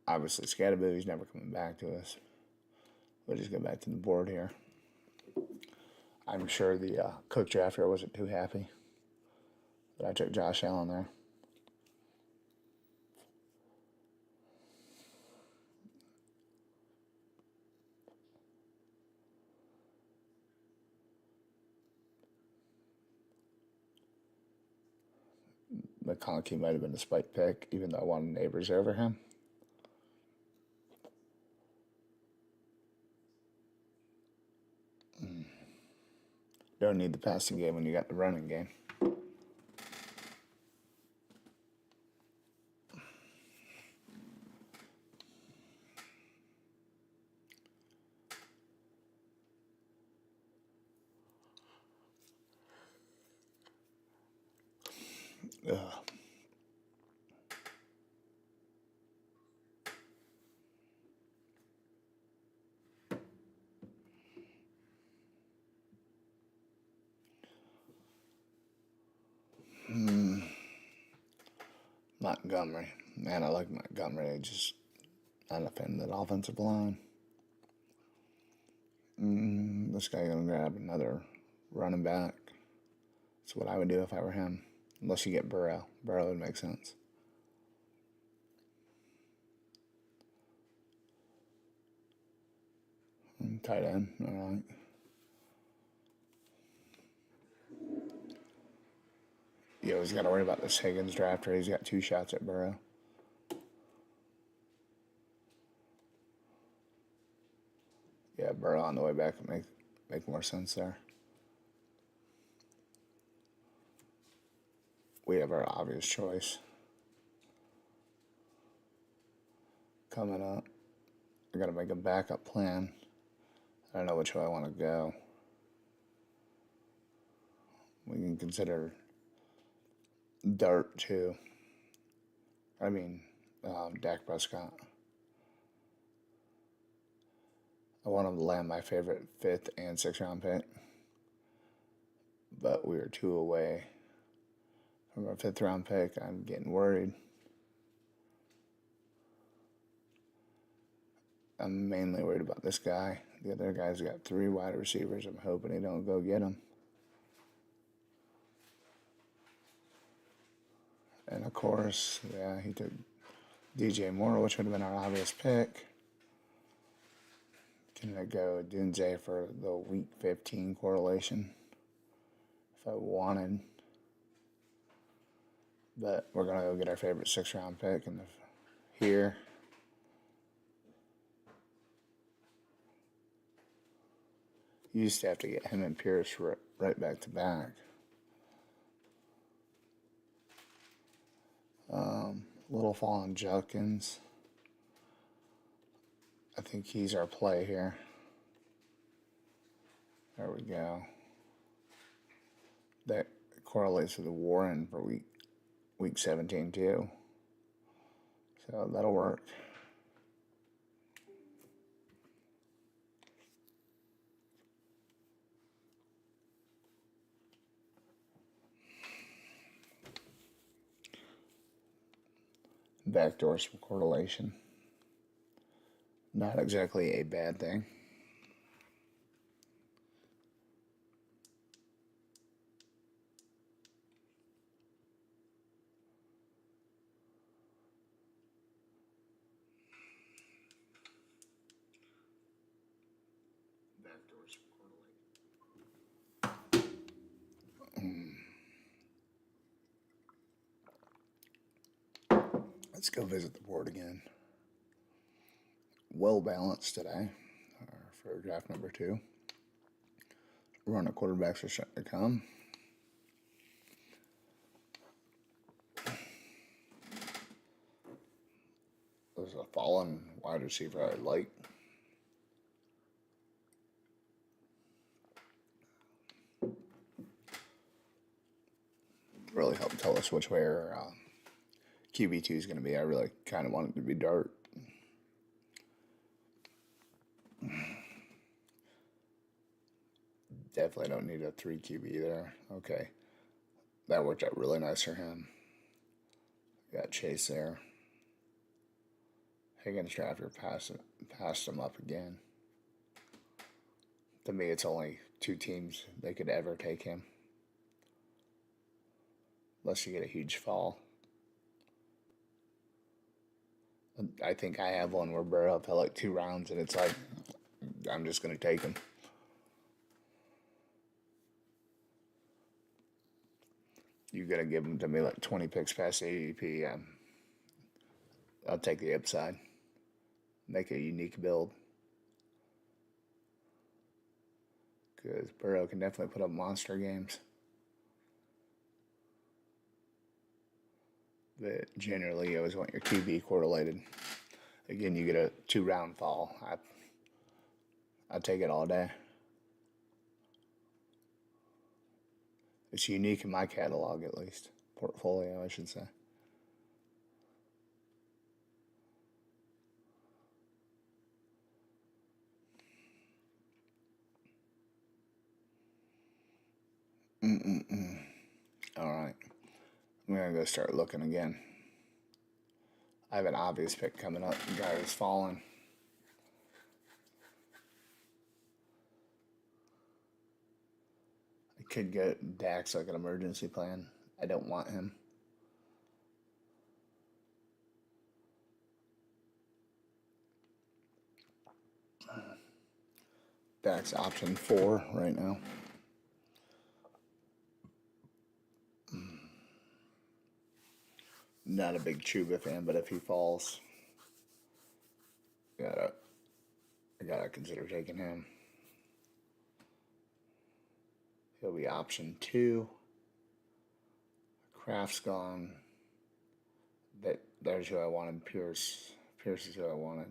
Obviously, Scatterboo's never coming back to us. We'll just go back to the board here. I'm sure the Cook drafter wasn't too happy that I took Josh Allen there. McConkey might have been a spike pick, even though I wanted Neighbors over him. Don't need the passing game when you got the running game. Montgomery. Man, I like Montgomery. Just not a fan of that offensive line. This guy gonna grab another running back. That's what I would do if I were him. Unless you get Burrow. Burrow would make sense. Tight end. All right. You always got to worry about this Higgins drafter. He's got 2 shots at Burrow. Yeah, Burrow on the way back would make more sense there. We have our obvious choice coming up. I got to make a backup plan. I don't know which way I want to go. We can consider Dart too. I mean, Dak Prescott. I want him to land my favorite 5th and 6th round pick. But we are 2 away from our 5th round pick. I'm getting worried. I'm mainly worried about this guy. The other guy's got 3 wide receivers. I'm hoping he don't go get him. And of course, yeah, he took DJ Moore, which would have been our obvious pick. Can I go Dunze for the week 15 correlation if I wanted? But we're going to go get our favorite 6th round pick here. You used to have to get him and Pierce right back to back. Little fall on Judkins. I think he's our play here. There we go. That correlates with the Warren for week 17 too. So that'll work. Backdoor some correlation. Not exactly a bad thing. Backdoor some correlation. Let's go visit the board again. Well balanced today for draft number 2. Run of quarterbacks are starting to come. There's a fallen wide receiver I like. Really help tell us which way our QB2 is going to be. I really kind of want it to be Dart. Definitely don't need a 3 QB there. Okay. That worked out really nice for him. Got Chase there. Higgins after passed him up again. To me, it's only 2 teams that could ever take him. Unless you get a huge fall. I think I have one where Burrow fell like 2 rounds, and it's like, I'm just going to take him. You're going to give him to me like 20 picks past ADP. I'll take the upside. Make a unique build. Because Burrow can definitely put up monster games. But generally, you always want your QB correlated. Again, you get a 2-round fall. I'd take it all day. It's unique in my catalog, at least. Portfolio, I should say. Alright. I'm going to go start looking again. I have an obvious pick coming up. The guy who's fallen. I could get Dax like an emergency plan. I don't want him. Dax option 4 right now. Not a big Chuba fan, but if he falls, I gotta consider taking him. He'll be option 2. Kraft's gone. There's who I wanted. Pierce is who I wanted.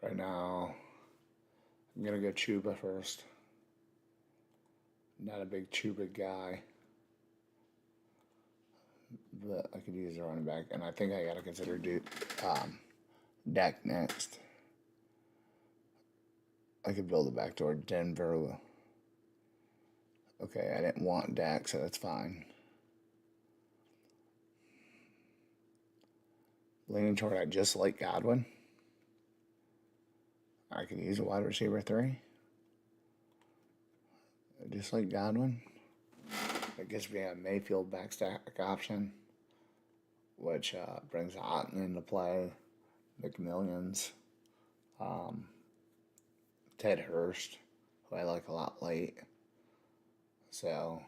Right now, I'm gonna go Chuba first. Not a big Chuba guy, but I could use a running back, and I think I gotta consider Dak next. I could build a backdoor Denver. Okay, I didn't want Dak, so that's fine. Leaning toward I just like Godwin. I could use a wide receiver 3. Just like Godwin. It gives me a Mayfield backstack option, which brings Otten into play, McMillions, Ted Hurst, who I like a lot late. So,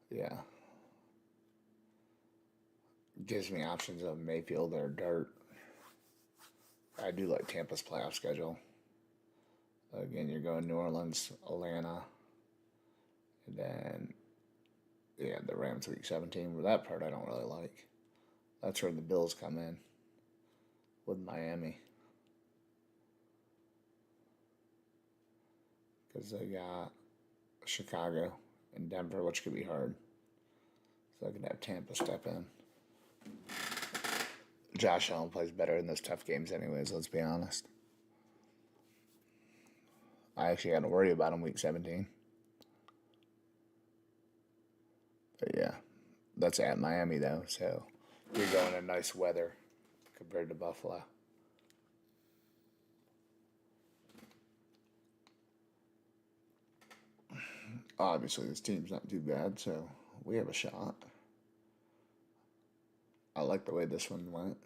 yeah. Gives me options of Mayfield or Dirt. I do like Tampa's playoff schedule. Again, you're going New Orleans, Atlanta, and then, the Rams week 17. Well, that part I don't really like. That's where the Bills come in with Miami. Because they got Chicago and Denver, which could be hard. So I could have Tampa step in. Josh Allen plays better in those tough games anyways, let's be honest. I actually got to worry about him week 17. But yeah, that's at Miami though, so you're going in nice weather compared to Buffalo. Obviously, this team's not too bad, so we have a shot. I like the way this one went.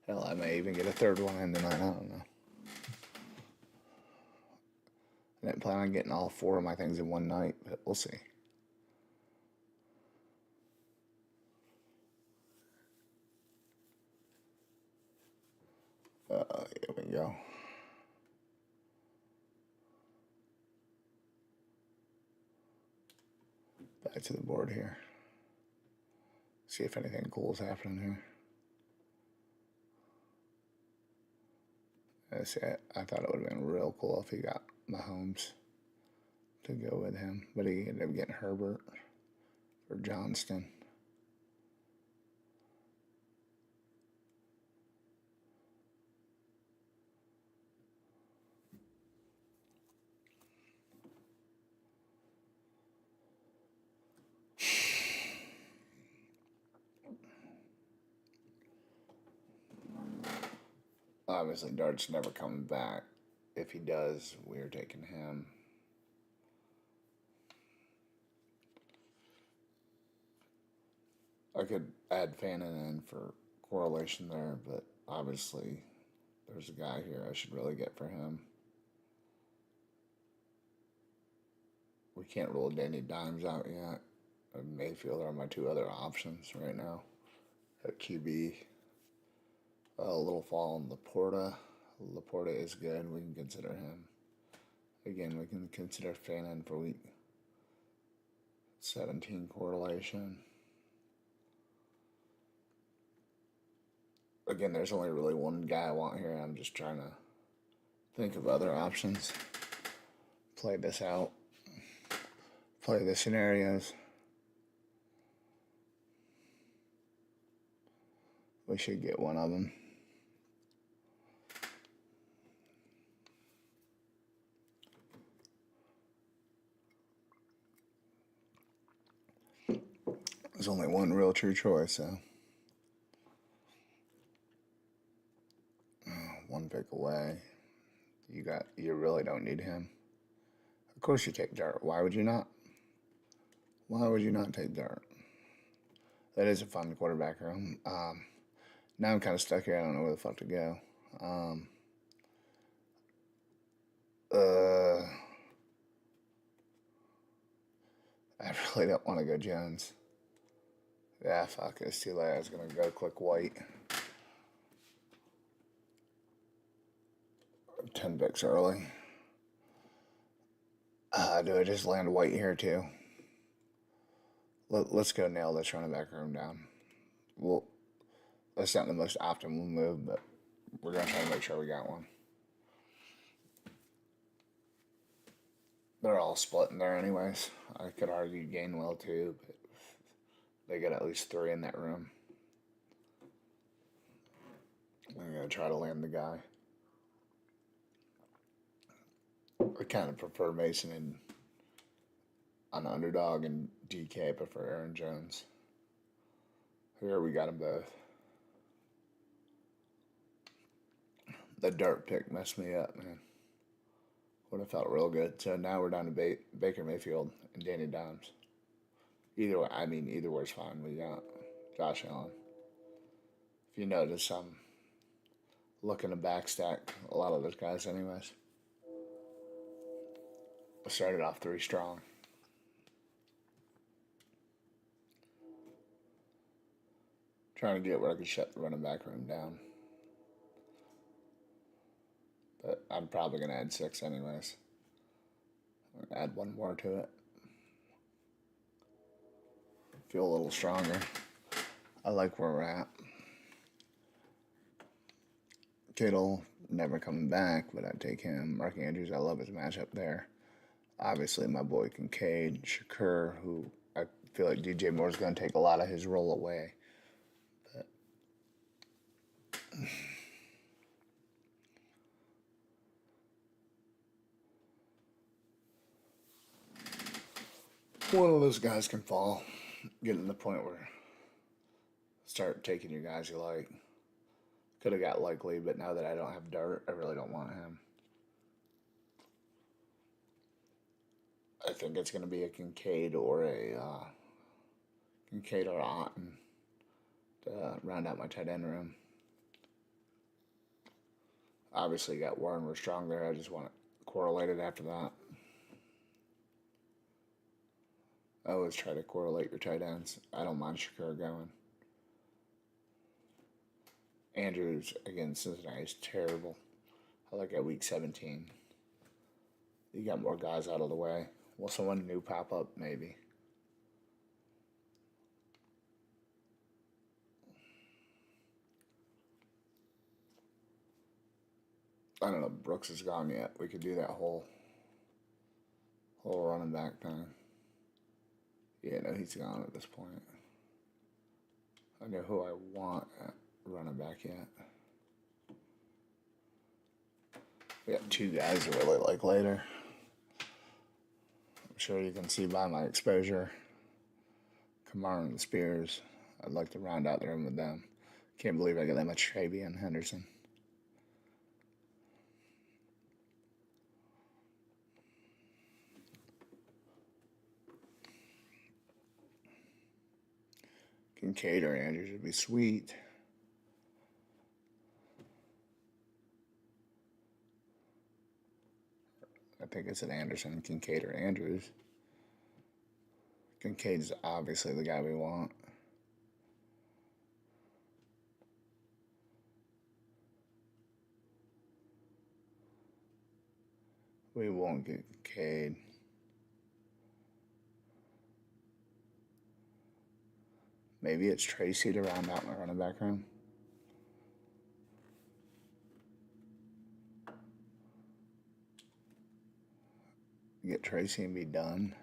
Hell, I may even get a third one in tonight. I don't know. I didn't plan on getting all 4 of my things in one night, but we'll see. Here we go. Back to the board here. See if anything cool is happening here. I thought it would have been real cool if he got Mahomes to go with him, but he ended up getting Herbert or Johnston. Obviously, Dart's never coming back. If he does, we're taking him. I could add Fannin in for correlation there, but obviously there's a guy here I should really get for him. We can't rule Danny Dimes out yet. Mayfield are my two other options right now at QB. A little fall on Laporta. Laporta is good. We can consider him. Again, we can consider Fannin for week 17 correlation. Again, there's only really one guy I want here. I'm just trying to think of other options. Play this out. Play the scenarios. We should get one of them. There's only one real true choice, so. One pick away. You really don't need him. Of course you take Dart. Why would you not? Why would you not take Dart? That is a fun quarterback room. Now I'm kind of stuck here. I don't know where the fuck to go. I really don't want to go Jones. Yeah, fuck, it's too late. I was going to go click White. 10 picks early. Do I just land White here too? Let's go nail this running back room down. Well, that's not the most optimal move, but we're going to try to make sure we got one. They're all split in there anyways. I could argue Gainwell too, but they got at least 3 in that room. I'm going to try to land the guy. I kind of prefer Mason on Underdog, and DK I prefer Aaron Jones. Here we got them both. The Dart pick messed me up, man. Would have felt real good. So now we're down to Baker Mayfield and Danny Dimes. Either way, either way's fine. We got Josh Allen. If you notice, I'm looking to backstack a lot of those guys anyways. I started off 3 strong. Trying to get where I could shut the running back room down. But I'm probably going to add 6 anyways. I'm going to add 1 more to it. Feel a little stronger. I like where we're at. Kittle, never coming back, but I'd take him. Mark Andrews, I love his matchup there. Obviously, my boy Kincaid, Shakur, who I feel like DJ Moore's going to take a lot of his role away. But one of those guys can fall. Getting to the point where start taking your guys you like. Could have got Likely, but now that I don't have Dart, I really don't want him. I think it's going to be a Kincaid or Otten to round out my tight end room. Obviously, you got Warren. We're strong there. I just want it correlated after that. I always try to correlate your tight ends. I don't mind Shakur going. Andrews against Cincinnati is terrible. I like at week 17. You got more guys out of the way. Will someone new pop up? Maybe. I don't know if Brooks is gone yet. We could do that whole running back thing. Yeah, no, he's gone at this point. I know who I want at running back yet. We got two guys I really like later. I'm sure you can see by my exposure. Kamara and Spears. I'd like to round out the room with them. Can't believe I got that much Traby and Henderson. Kincaid or Andrews would be sweet. I think it's an Anderson, Kincaid, or Andrews. Kincaid's obviously the guy we want. We won't get Kincaid. Maybe it's Tracy to round out my running back room. Get Tracy and be done,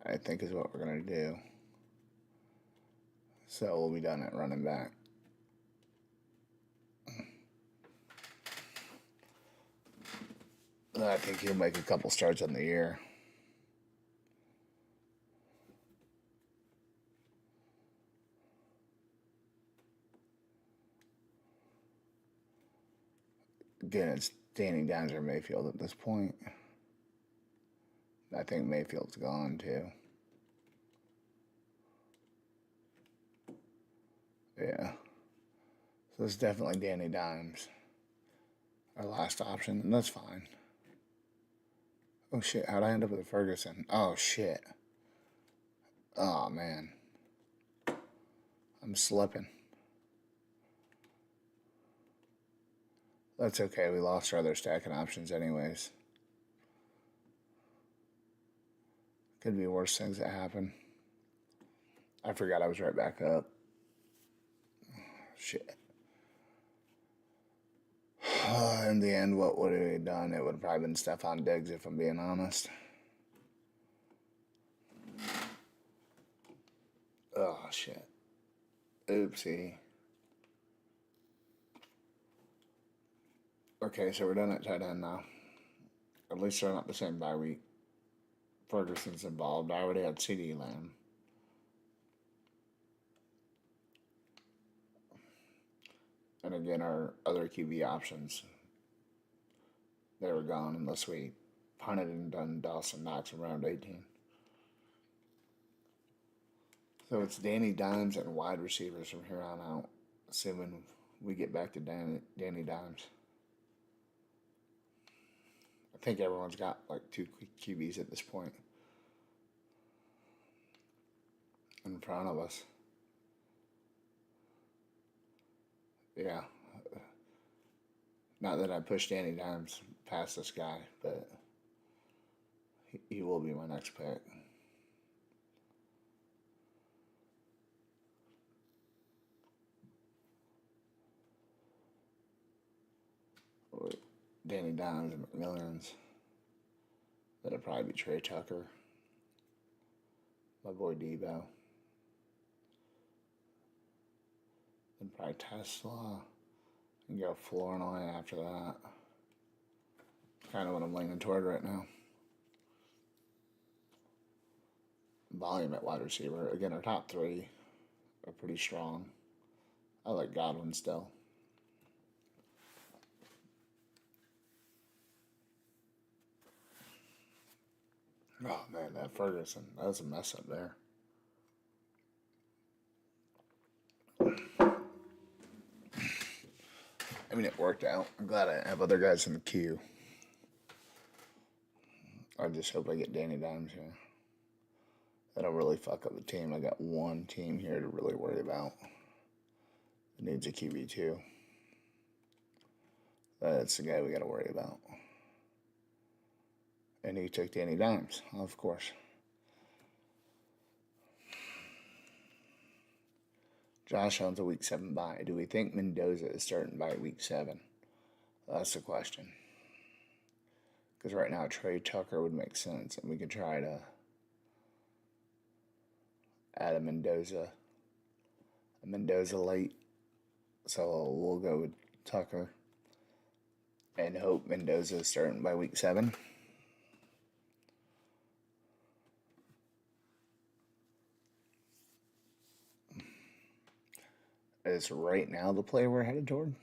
I think is what we're going to do. So we'll be done at running back. I think he'll make a couple starts on the year. Again, it's Danny Downs or Mayfield at this point. I think Mayfield's gone too. Yeah. So it's definitely Danny Dimes. Our last option, and that's fine. Oh shit, how'd I end up with Ferguson? Oh shit. Oh man. I'm slipping. That's okay, we lost our other stacking options anyways. Could be worse things that happen. I forgot I was right back up. Shit. In the end, what would we have done? It would have probably been Stephon Diggs, if I'm being honest. Oh, shit. Oopsie. Okay, so we're done at tight end now. At least they're not the same bye week. Ferguson's involved. I already had CD Lamb. And again, our other QB options, they were gone unless we punted and done Dawson Knox in round 18. So it's Danny Dimes and wide receivers from here on out, assuming we get back to Danny Dimes. I think everyone's got like two QBs at this point in front of us. Yeah. Not that I pushed Danny Dimes past this guy, but he will be my next pick. Danny Dimes and McMillions. That'll probably be Trey Tucker. My boy Debo. Then probably Tesla. And go Flournoy after that. Kind of what I'm leaning toward right now. Volume at wide receiver. Again, our top three are pretty strong. I like Godwin still. Oh man, that Ferguson, that was a mess up there. I mean, it worked out. I'm glad I have other guys in the queue. I just hope I get Danny Dimes here. That'll really fuck up the team. I got one team here to really worry about. It needs a QB too. That's the guy we got to worry about. And he took Danny Dimes, of course. Josh owns a week 7 bye. Do we think Mendoza is starting by week 7? That's the question. Because right now, Trey Tucker would make sense, and we could try to add a Mendoza late. So we'll go with Tucker and hope Mendoza is starting by week 7. Is right now the play we're headed toward.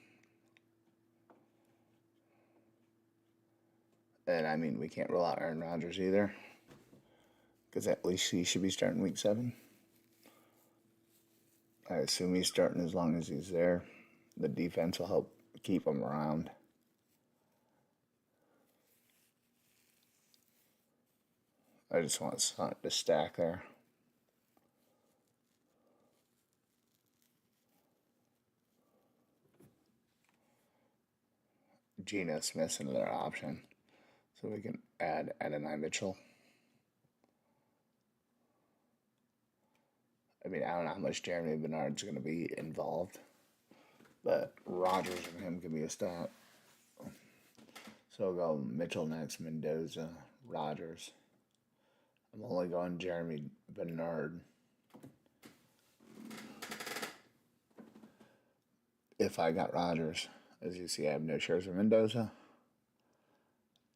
And I mean, we can't rule out Aaron Rodgers either, because at least he should be starting week 7. I assume he's starting as long as he's there. The defense will help keep him around. I just want something to stack there. Geno Smith's another option. So we can add Adonai Mitchell. I mean, I don't know how much Jeremy Bernard's going to be involved, but Rodgers and him can be a stat. So I'll go Mitchell next, Mendoza, Rodgers. I'm only going Jeremy Bernard. If I got Rodgers, as you see, I have no shares of Mendoza.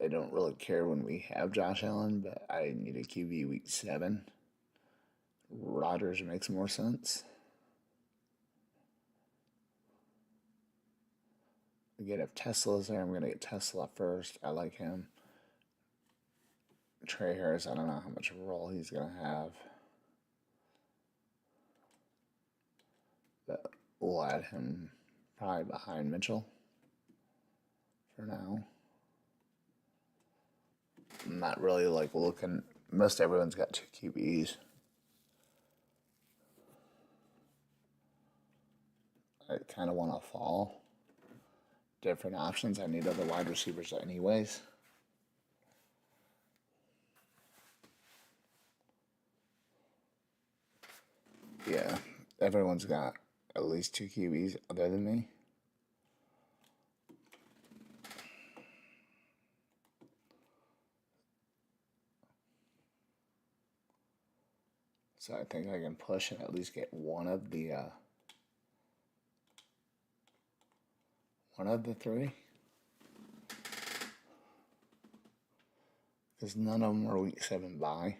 They don't really care when we have Josh Allen, but I need a QB week 7. Rodgers makes more sense. Again, if Tesla's there, I'm going to get Tesla first. I like him. Trey Harris, I don't know how much of a role he's going to have. But we'll add him probably behind Mitchell for now. I'm not really like looking. Most everyone's got 2 QBs. I kind of want to fall. Different options. I need other wide receivers anyways. Yeah, everyone's got at least 2 QBs other than me. So I think I can push and at least get one of the 3. Because none of them are week 7 bye.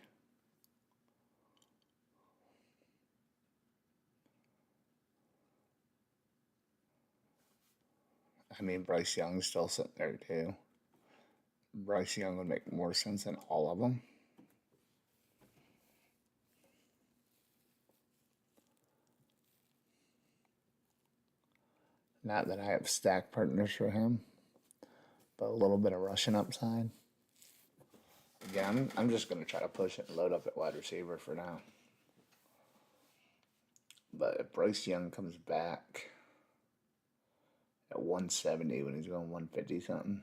I mean, Bryce Young's still sitting there too. Bryce Young would make more sense than all of them. Not that I have stack partners for him, but a little bit of rushing upside. Again, I'm just going to try to push it and load up at wide receiver for now. But if Bryce Young comes back at 170 when he's going 150 something,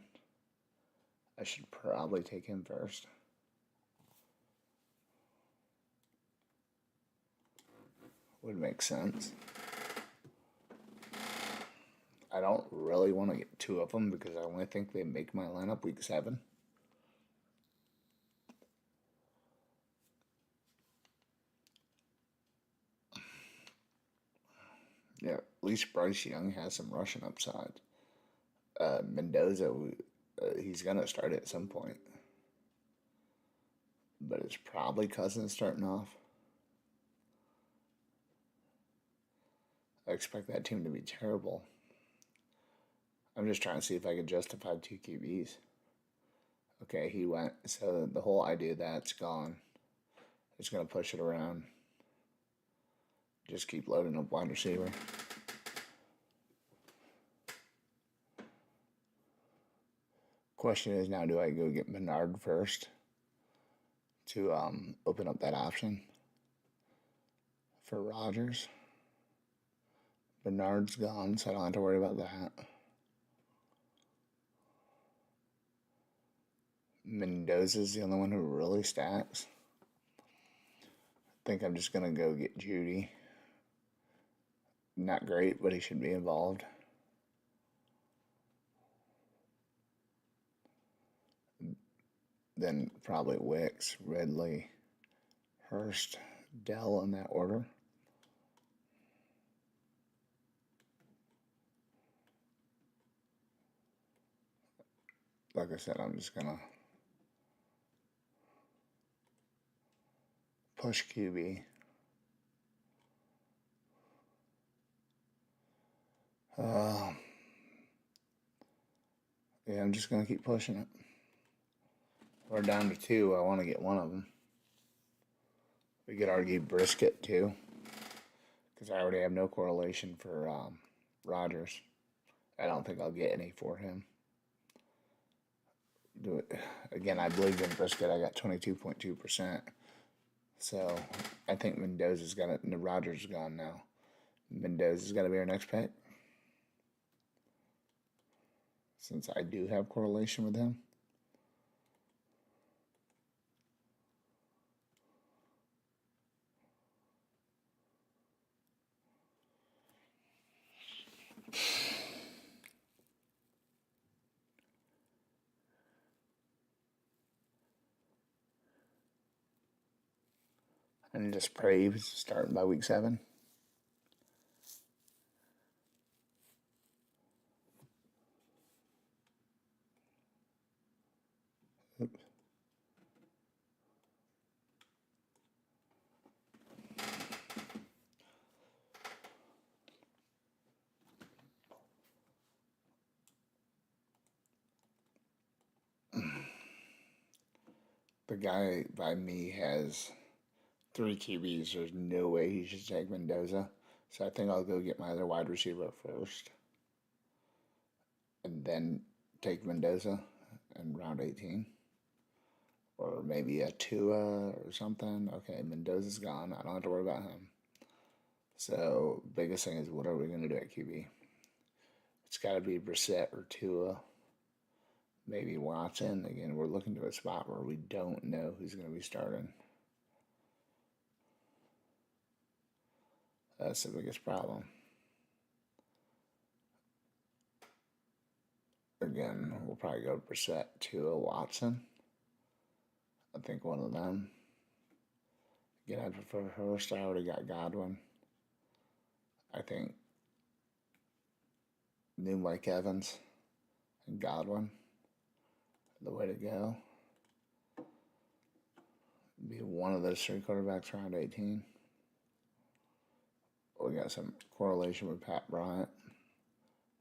I should probably take him first. Would make sense. I don't really want to get 2 of them because I only think they make my lineup week 7. Yeah, at least Bryce Young has some rushing upside. Mendoza, he's going to start at some point. But it's probably Cousins starting off. I expect that team to be terrible. I'm just trying to see if I can justify 2 QBs. Okay, he went. So the whole idea of that's gone. It's going to push it around. Just keep loading up wide receiver. Question is now, do I go get Bernard first to open up that option for Rodgers? Bernard's gone, so I don't have to worry about that. Mendoza's the only one who really stacks. I think I'm just going to go get Judy. Not great, but he should be involved. then probably Wicks, Ridley, Hurst, Dell in that order. Like I said, I'm just gonna push QB. Yeah, I'm just gonna keep pushing it. We're down to 2. I want to get one of them. We could argue Brisket too, because I already have no correlation for Rodgers. I don't think I'll get any for him. Do it again. I believed in Brisket. I got 22.2%. So I think Mendoza's got it. And Rodgers is gone now. Mendoza's got to be our next pick, since I do have correlation with him. And just pray he's starting by week 7. Oops. The guy by me has 3 QBs. There's no way he should take Mendoza. So I think I'll go get my other wide receiver first. And then take Mendoza in round 18. Or maybe a Tua or something. Okay, Mendoza's gone. I don't have to worry about him. So biggest thing is, what are we going to do at QB? It's got to be Brissett or Tua. Maybe Watson. Again, we're looking to a spot where we don't know who's going to be starting. That's the biggest problem. Again, we'll probably go Brissett, Tua, Watson. I think one of them. Again, I prefer Hurst. I already got Godwin. I think new Mike Evans and Godwin the way to go. Be one of those 3 quarterbacks around 18. We got some correlation with Pat Bryant,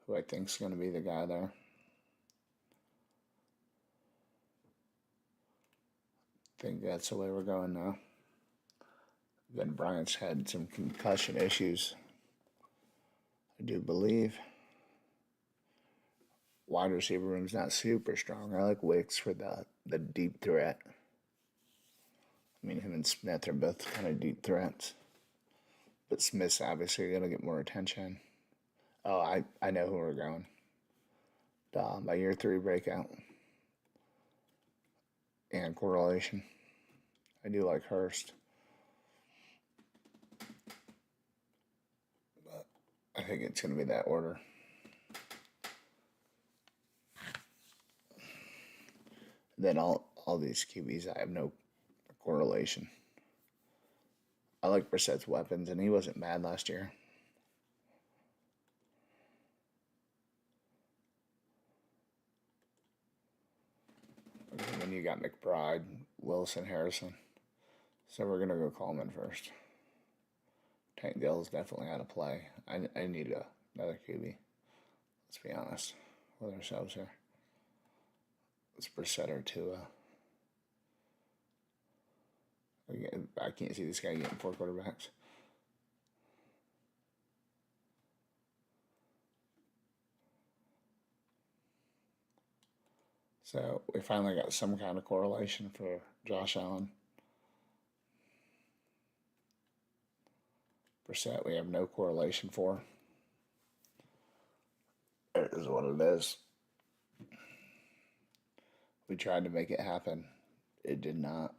who I think is going to be the guy there. I think that's the way we're going now. Again, Bryant's had some concussion issues, I do believe. Wide receiver room's not super strong. I like Wicks for the deep threat. I mean, him and Smith are both kind of deep threats. But Smith's obviously going to get more attention. Oh, I know who we're going. My year 3 breakout. And correlation. I do like Hurst. But I think it's going to be that order. Then all these QBs, I have no correlation. I like Brissett's weapons, and he wasn't bad last year. And then you got McBride, Wilson, Harrison. So we're going to go Coleman first. Tank Dell's definitely out of play. I need another QB. Let's be honest with ourselves here. It's Brissett or Tua. I can't see this guy getting 4 quarterbacks. So we finally got some kind of correlation for Josh Allen. Brissett, we have no correlation for. It is what it is. We tried to make it happen. It did not.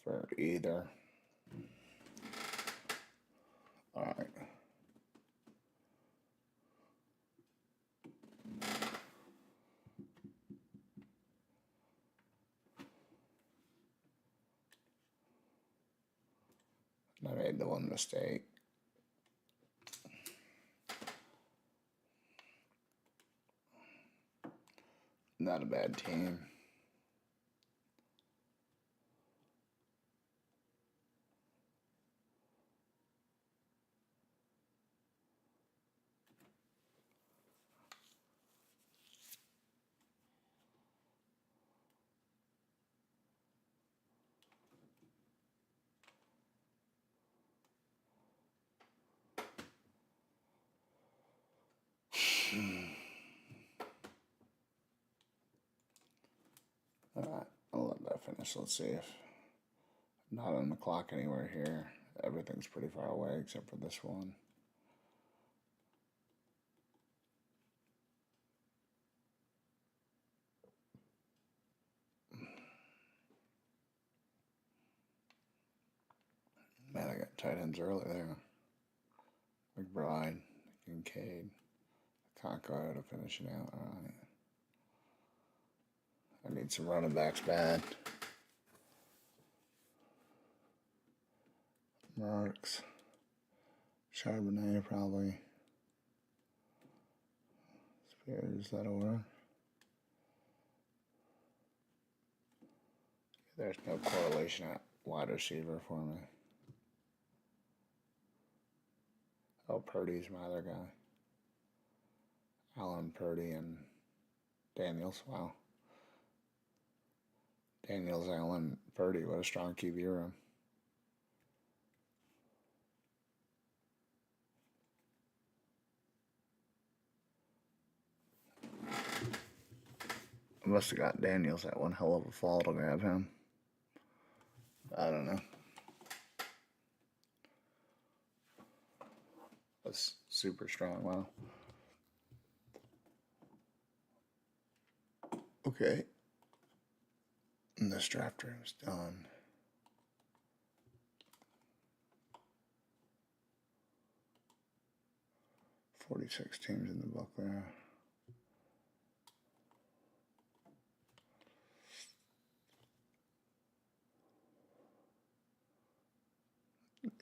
For either. All right. I made the one mistake. Not a bad team. Alright, I'll let that finish. Let's see if not on the clock anywhere here. Everything's pretty far away except for this one. Man, I got tight ends early there. McBride, Kincaid, Conco to finish it out. Alright. I need some running backs bad. Marks. Charbonnet probably. Spears, that'll work. There's no correlation at wide receiver for me. Oh, Purdy's my other guy. Allen, Purdy, and Daniels. Wow. Daniels, Allen, Purdy. What a strong QB room. I must have got Daniels that one hell of a fall to grab him. I don't know. That's super strong. Wow. Okay. And this draft room is done. $46 teams in the book there.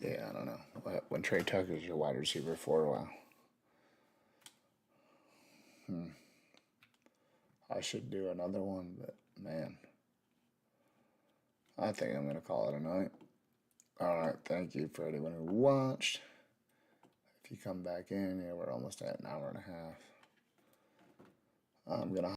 Yeah, I don't know. When Trey Tucker's your wide receiver for a while. I should do another one, but man, I think I'm going to call it a night. Alright, thank you for anyone who watched. If you come back in, yeah, we're almost at an hour and a half. I'm going to